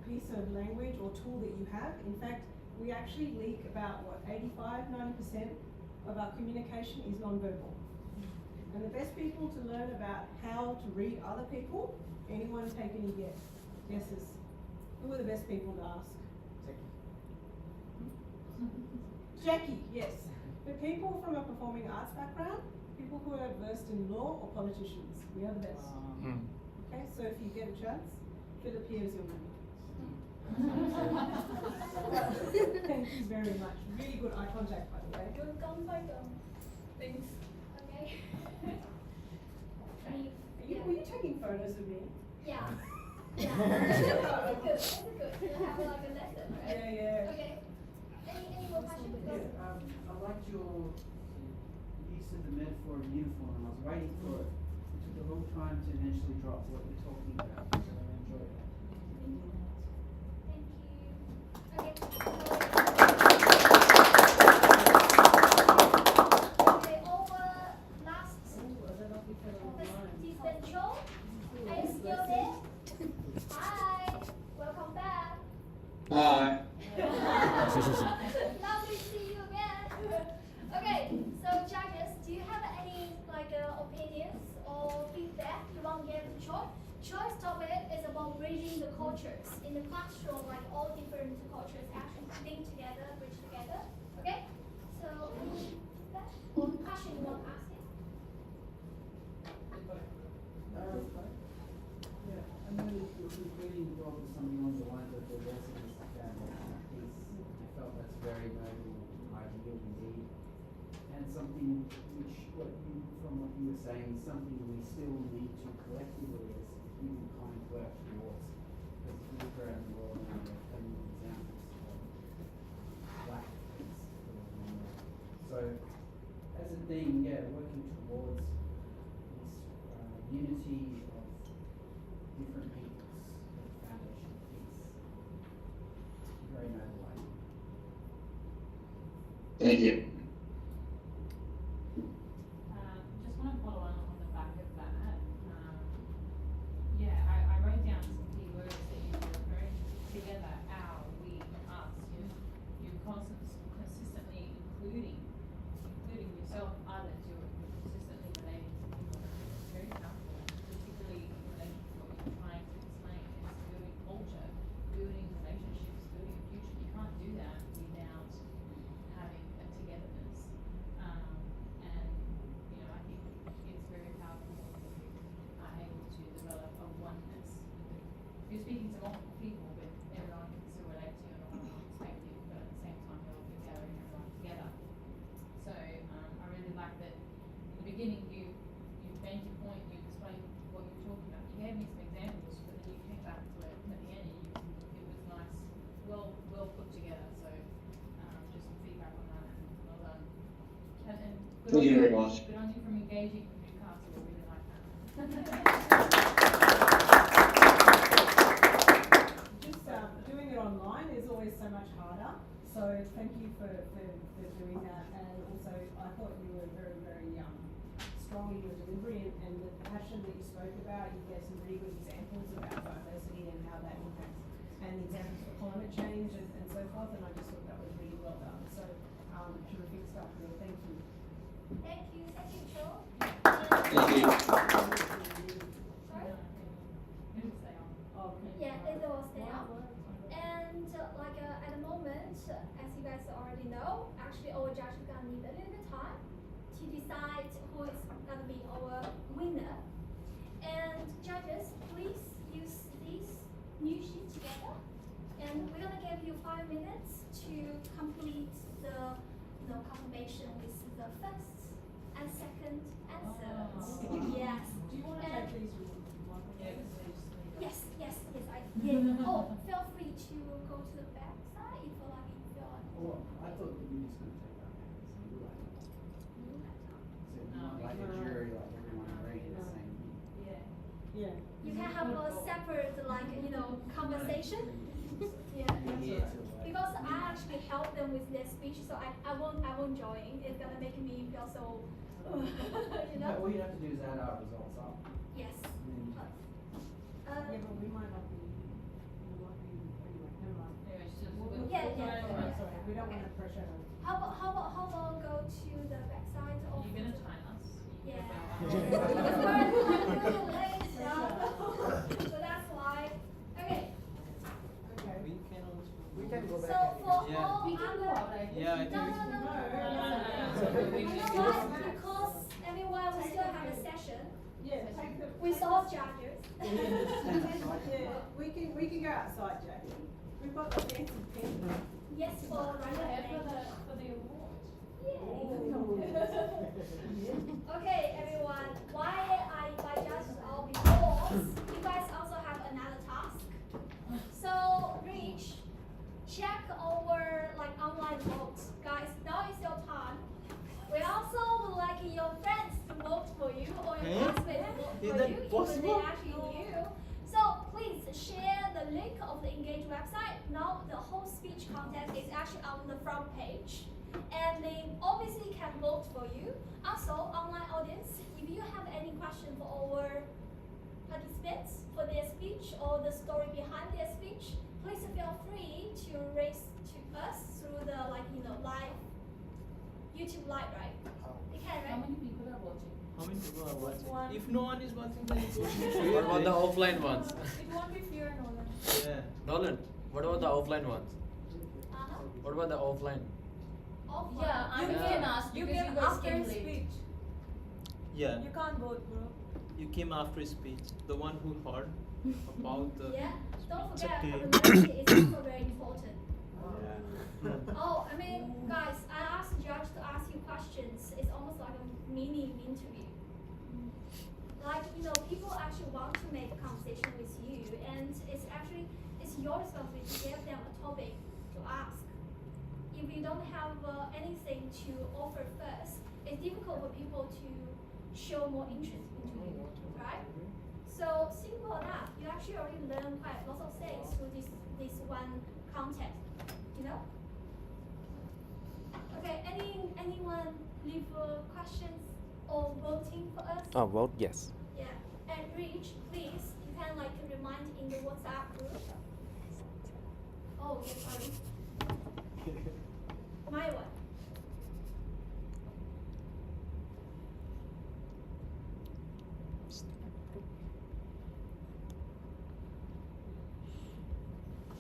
piece of language or tool that you have. In fact, we actually leak about 85–90% of our communication is non-verbal. And the best people to learn about how to read other people, anyone take any guesses? Who are the best people to ask? Jackie, yes. The people from a performing arts background, people who are versed in law or politicians, we are the best. Okay, so if you get a chance, Philip, here is your money. Thank you very much. Really good eye contact, by the way. Good gum by gum. Thanks. Okay. Were you taking photos of me? Yeah. Yeah. That's good. You'll have like a lesson, right? Yeah. Okay. Any more questions? I liked your use of the metaphor of uniform, and I was waiting for it. It took a long time to eventually drop what you're talking about, so I enjoyed it. Okay, over last participant Joe. Are you still there? Hi, welcome back. Hi. Lovely to see you again. Okay, so judges, do you have any opinions or feedback you want to give to Troy? Troy's topic is about bridging the cultures. In the classroom, like all different cultures actually link together, bridge together. Okay? So any feedback or question you want to ask him? Yeah, I know that you're completing the job with something along the lines of the residence foundation piece. I felt that's very noble, ideal indeed. And something which, from what you were saying, is something we still need to collectively as humankind work towards. Because if you look around the world now, there are plenty of examples of black things. So, as a thing, working towards this unity of different peoples, foundation piece. Very noble idea. Thank you. Just want to follow on the back of that. I wrote down some key words that you were referring to together. Our, we, us. You're consistently including yourself, others. You're consistently relating to people. It's very powerful, particularly in relation to what you're trying to explain. It's building culture, building relationships, building Thank you very much. Good on you from engaging with Newcastle, we really like that. Just doing it online is always so much harder. So thank you for doing that. And also, I thought you were very, very strong in your delivery and the passion that you spoke about. You gave some really good examples about diversity and how that impacts, and examples for climate change and so forth. And I just thought that was really well done. So terrific stuff there. Thank you. Thank you, Joe. Thank you. Sorry? Okay. Yeah, it will stay up. And at the moment, as you guys already know, actually our judge is gonna need a little bit time to decide who is gonna be our winner. And judges, please use this new sheet together. And we're gonna give you 5 minutes to complete the confirmation with the first and second answers. Yes. Do you want to And- take these, Michael? Yes. Yeah. Oh, feel free to go to the back side if you're Oh, I thought that you were just gonna take that back. So you like, like a jury, like everyone agreeing the same thing. Yeah. You can have a separate conversation. Yeah. You're here to like. Because I actually help them with their speech, so I won't join. It's gonna make me feel so, But all you have to do is add our results up. Yes. And then Yeah, but we might not be. Anyway, never mind. Anyway, so Yeah. Sorry, we don't want to pressure her. How about go to the backside of? You're gonna time us. Yeah. Because we're a little late now. So that's why. Okay. Okay. We can go So back. for Yeah. all We can go other. out, I think. Yeah, I No. We You can know go what? out. Because everyone will still have a session Yeah, take the. with all judges. Yeah, we can go outside, Jackie. We've got the fancy pen. Yes, for Yeah, running. for the award. Okay, everyone. Why judges all because you guys also have another task. So Rich, check our online votes, guys. Now is your time. We also would like your friends to vote for you or your classmates to vote Is for that you, even possible? they actually knew. So please share the link of the Engage website. Now the whole speech contest is actually on the front page. And they obviously can vote for you. Also, online audience, if you have any question for our participants for their speech or the story behind their speech, please feel free to raise to us through the live YouTube live, right? You can, How right? many people are watching? How many people are watching? One. If no one is watching, then it's What about the offline ones? It won't be fear, Nolan. Yeah. Nolan, what about the offline ones? Uh-huh. What about the offline? Offline. Yeah, You we can can ask You because came you guys after came his late. speech. Yeah. You can't vote, bro. You came after his speech. The one who heard about the. Yeah. Don't forget, okay. community is also very important. Yeah. Oh, I mean, guys, I asked the judge to ask you questions. It's almost like a mini interview. Like, people actually want to make a conversation with you, and it's your responsibility to give them a topic to ask. If you don't have anything to offer first, it's difficult for people to show more interest into you, right? So simple enough. You actually already learn quite lots of things through this one content, Okay, anyone leave questions or voting for us? Oh, vote yes. Yeah, and Rich, please, you can remind in the WhatsApp group. Oh, yeah, sorry. My one.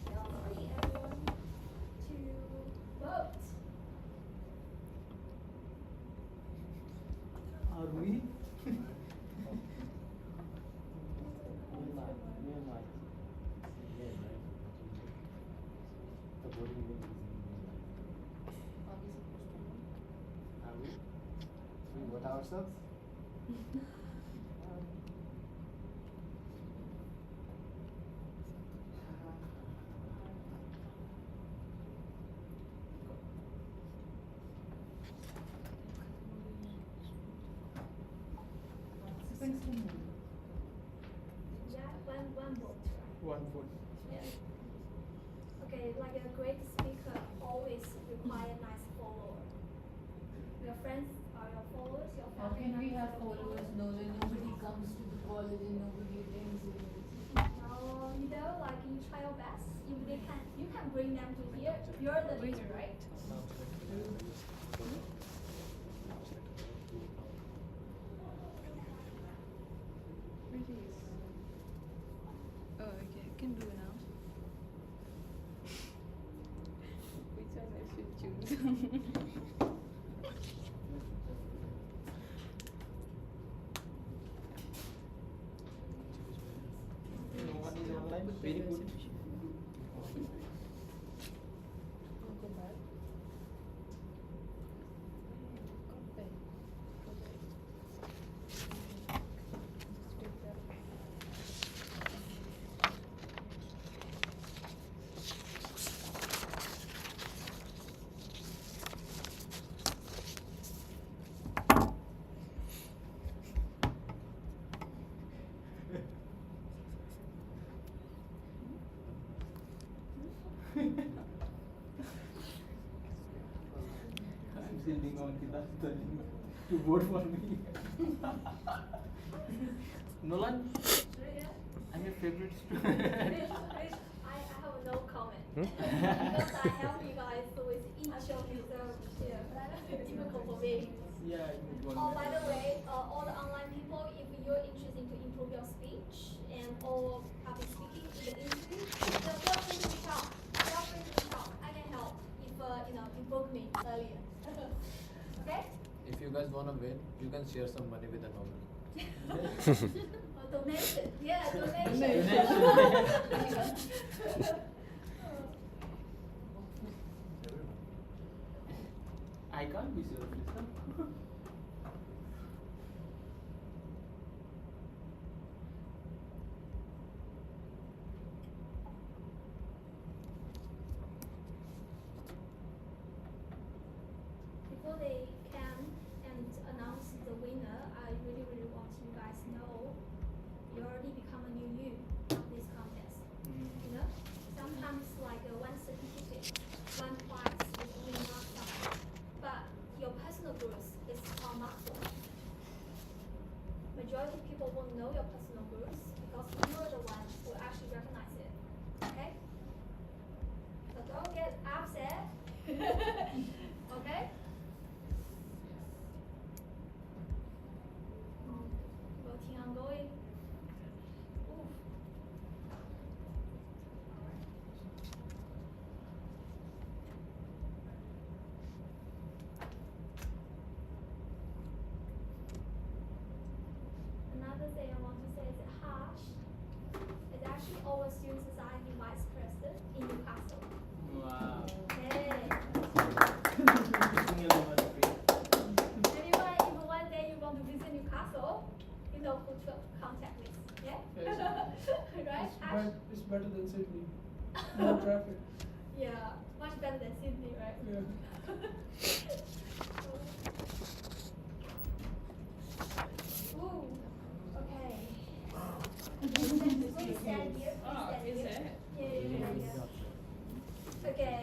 Feel free, everyone, to vote. Are we? We vote ourselves? one vote, right? One vote. Yeah. Okay, like a great speaker always require nice follower. Your friends are your followers, your How family can we members have are your followers? Nobody comes to the college and nobody attends university. You know, like you try your best. If they can, you can bring them to here. You're the leader, right? Oh, okay, I can do now. Which one I should choose? No one is online, but very good. Go back. I'm sending on Kita to vote for me. Nolan, I'm your favorite student. I have no comment. Because I help you guys with each of you, so yeah, it's difficult for me. Yeah, I think one. Oh, by the way, all the online people, if you're interested to improve your speech and or public speaking in the interview, then feel free to reach out. Feel free to reach out. I can help if you book me earlier. Okay? If you guys wanna win, you can share some money with the novel. Donation. Yeah, donation. I can't be selfish. No? Before they can and announce the winner, I really, really want you guys to know you already become a new you of this contest. You know, sometimes like one certificate, one prize is only marked up, but your personal growth is marked up. Majority of people won't know your personal growth because you're the one who actually recognize it. Okay? So don't get upset. Okay? Voting ongoing. Oof. Another thing I want to say is that Harsh is actually overseas society vice president in Newcastle. Wow. Hey. Single woman free. Anyway, if one day you want to visit Newcastle, you know who to contact with. Yeah? Yes. Right? Ash? It's better than Sydney. More traffic. Yeah, much better than Sydney, right? Yeah. Ooh, okay. Please stand here. Please stand here. Yeah. Okay,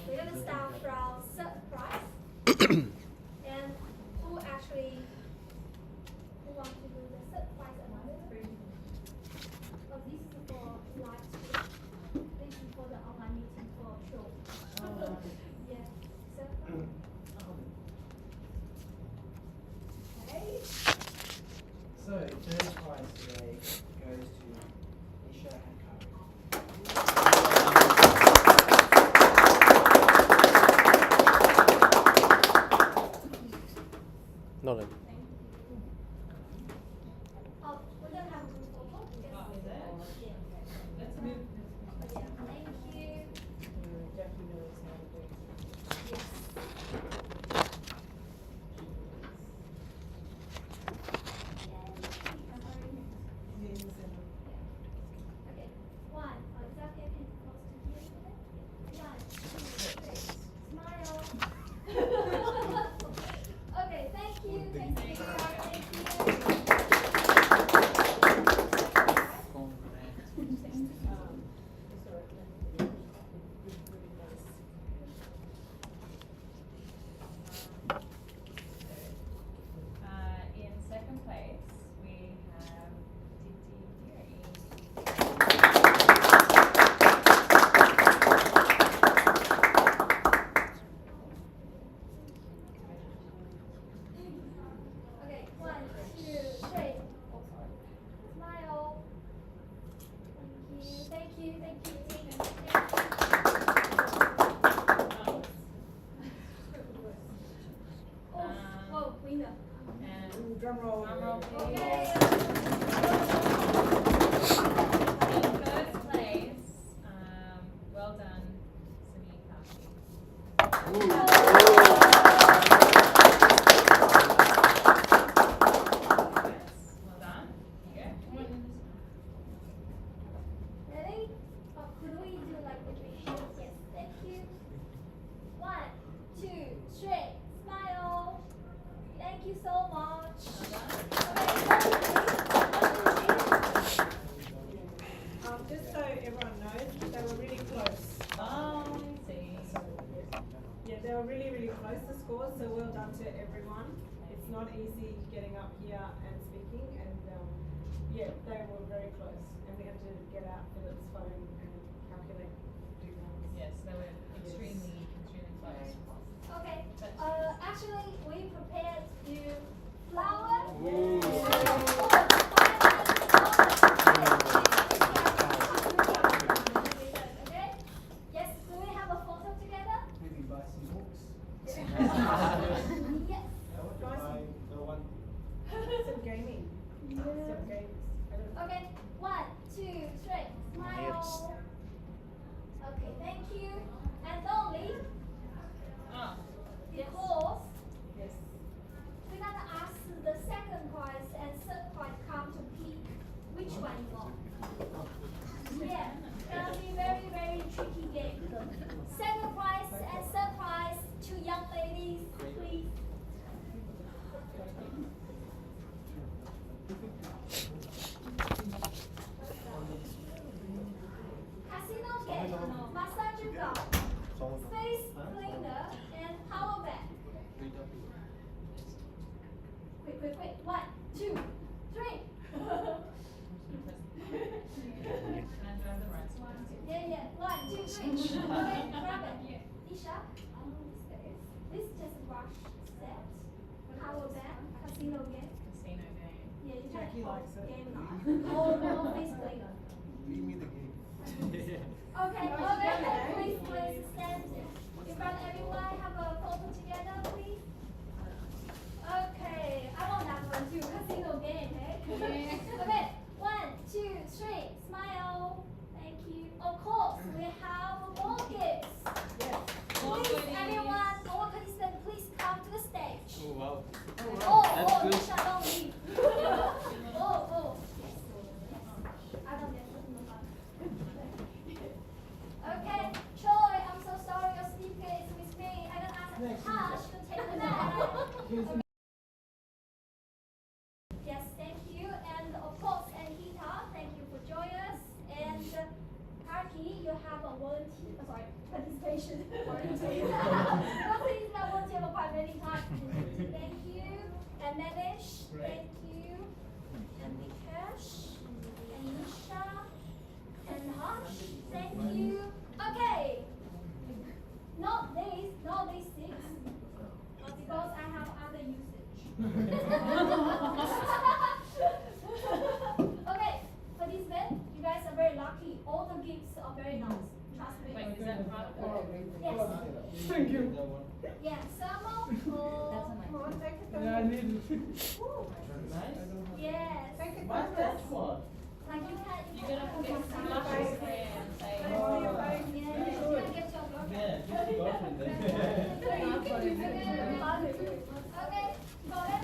we're gonna start from third prize. And who actually wants to do the third prize another? Oh, this is for live stream. This is for the online meeting for show. Yeah. Third prize. Just so everyone knows, they were really close. Oh, I see. Yeah, they were really, really close, the scores, so well done to everyone. It's not easy getting up here and speaking, and yeah, they were very close. And we had to get out Philip's phone and calculate, do things. Yes, they were extremely, extremely close. Okay. Actually, we prepared you flower. Okay. Yes. Do we have a photo together? Maybe buy some books. Yes. I want to buy the one. Some gaming. Some games. I don't know. Okay. 1, 2, 3. Smile. Okay. Thank you. And don't leave. Ah, Because Yes. we're gonna ask the second prize and third prize come to pick which one you want. Yeah, gonna be very, very tricky game. Second prize and third prize, 2 young ladies, please. Casino game, massage gun, space cleaner, and power bank. Quick. 1, 2, 3. can I grab the rest? Yeah. 1, 2, 3. Okay, grab it. Isha, this just brush set. Power bank, casino game. Casino game. Yeah, you Jackie can likes it. game now. Oh, face cleaner. Leave me the game. Okay, please stand in front of everyone. Have a photo together, please. Okay, I want that one too. Casino game, hey? Okay, 1, 2, 3. Smile. Thank you. Of course, we have more gifts. Yes. Please, everyone, all participants, please come to the stage. Oh wow. Oh, good. Misha, don't leave. Oh. I don't get it. Okay, Troy, I'm so sorry your certificate is with me. I'm gonna ask Tash to take the bag. Yes, thank you. And of course, Anita, thank you for joining us. And Karki, you have a participation. Don't think that volunteer for quite many times. Thank you. And Manish, thank you. And Vikesh, and Nisha, and Harsh, thank you. Okay. Not these 6, because I have other usage. Okay, for this bed, you guys are very lucky. All the gifts are very nice. Trust me. Wait, is that part of it? Yes. Thank you. Yeah, Samo. Yeah, I need it. Yes. What's that for? Like you can. You're gonna get some luscious hair and say, Yeah, you can get your girlfriend. Yeah, get the girlfriend then. Okay, go ahead.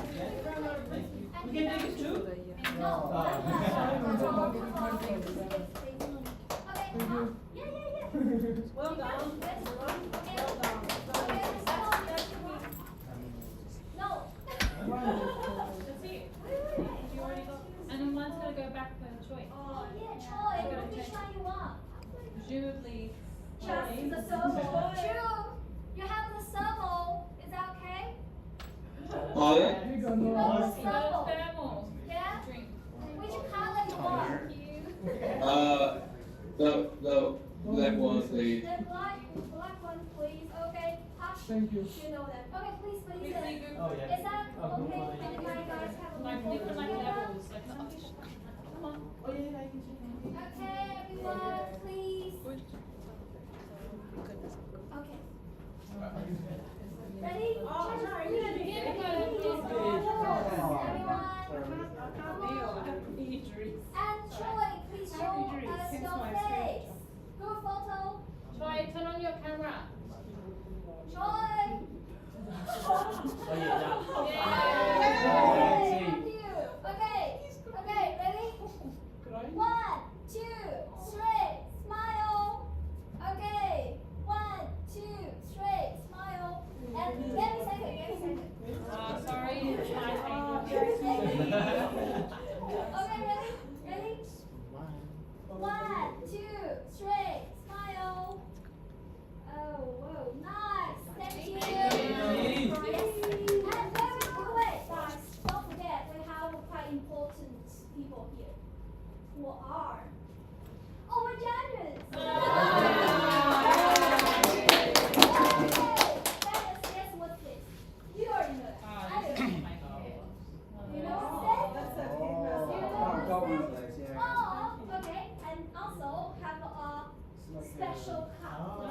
Thank you. And We can take it too? No. Oh. Okay, yeah. Well done. No. that's it. You already got, and then one's gonna go back for Troy. Oh yeah, Troy, which one you want? Presumably, Just the servo. True. You have the servo. Is that okay? Pardon? We got You no got the answer. you got a servo. thermal Yeah? drink. Which color you want? The black one, please. The black one, please. Okay. Hush. Thank you. You know that. Okay, please. Quickly go. Oh, yeah. Is that Oh, okay? Google it. Can you guys have a Like photo different like together? levels, like some people. Come on. Oh yeah, I can check. Okay, everyone, please. Okay. Ready? Oh, Check. no, you didn't Yeah, get we it. got it. Everyone. I can't be or I have to be Idris. And Troy, please show Idris, us hence your my face. Good photo. Troy, turn on your camera. Troy. Oh yeah, now. Yay! Thank you. Okay, ready? Crying? 1, 2, 3, smile. Okay, 1, 2, 3, smile. special cup. Oh.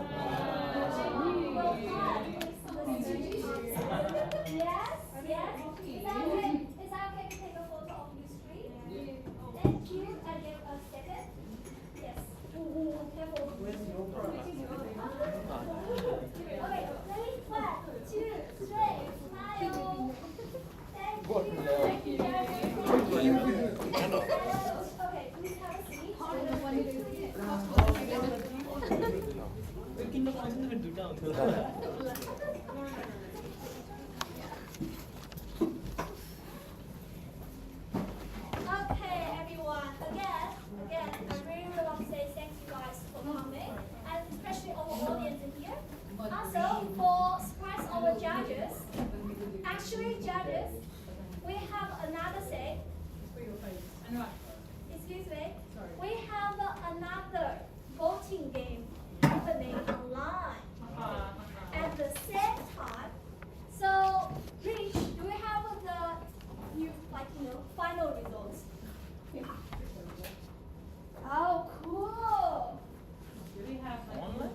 Yes, yes. Is that okay? Is that okay to take a photo of you three? Thank you. And give a second. Yes. Careful. Where's your product? Okay, ready? 1, 2, 3. Smile. Thank you. Thank you very much. Okay, please have a seat. Okay, everyone. Again, I really want to say thank you guys for coming, and especially our audience here. Also, for surprise our judges. Actually, judges, we have another thing. Excuse me. We have another voting game happening online at the same time. So, Rich, do we have the new, final results? Oh, cool. Do we have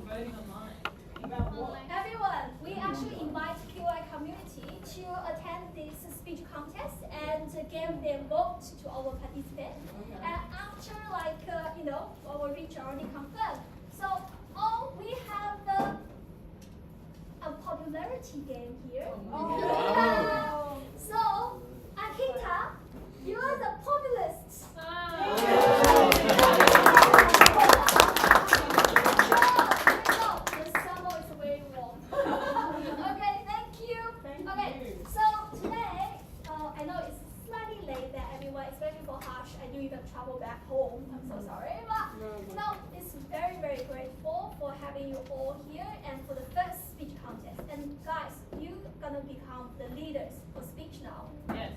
voting online? About what? Everyone, we actually invite QI community to attend this speech contest and give their vote to our participants. And after our reach already confirmed. So we have a popularity game here. Wow. So Akita, you are the populist. The summer is very warm. Okay, thank you. So today, I know it's slightly late that everyone, especially for Harsh, I knew you can travel back home. I'm so sorry, but it's very, very grateful for having you all here and for the first speech contest. And guys, you're gonna become the leaders for speech now. Yes.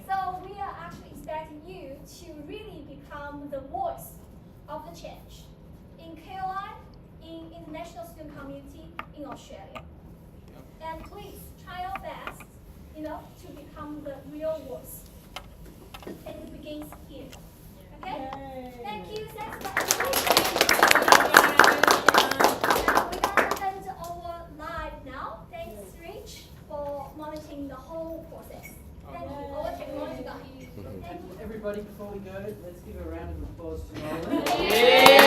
So we are actually expecting you to really become the voice of the change in KOI, in international student community in Australia. And please try your best, to become the real voice. And it begins here. Okay? Thank you. Thanks for we're gonna end our live now. Thanks, Rich, for monitoring the whole process. Thank you, our technology guy. Thank you. Everybody, before we go, let's give a round of applause to Nolan.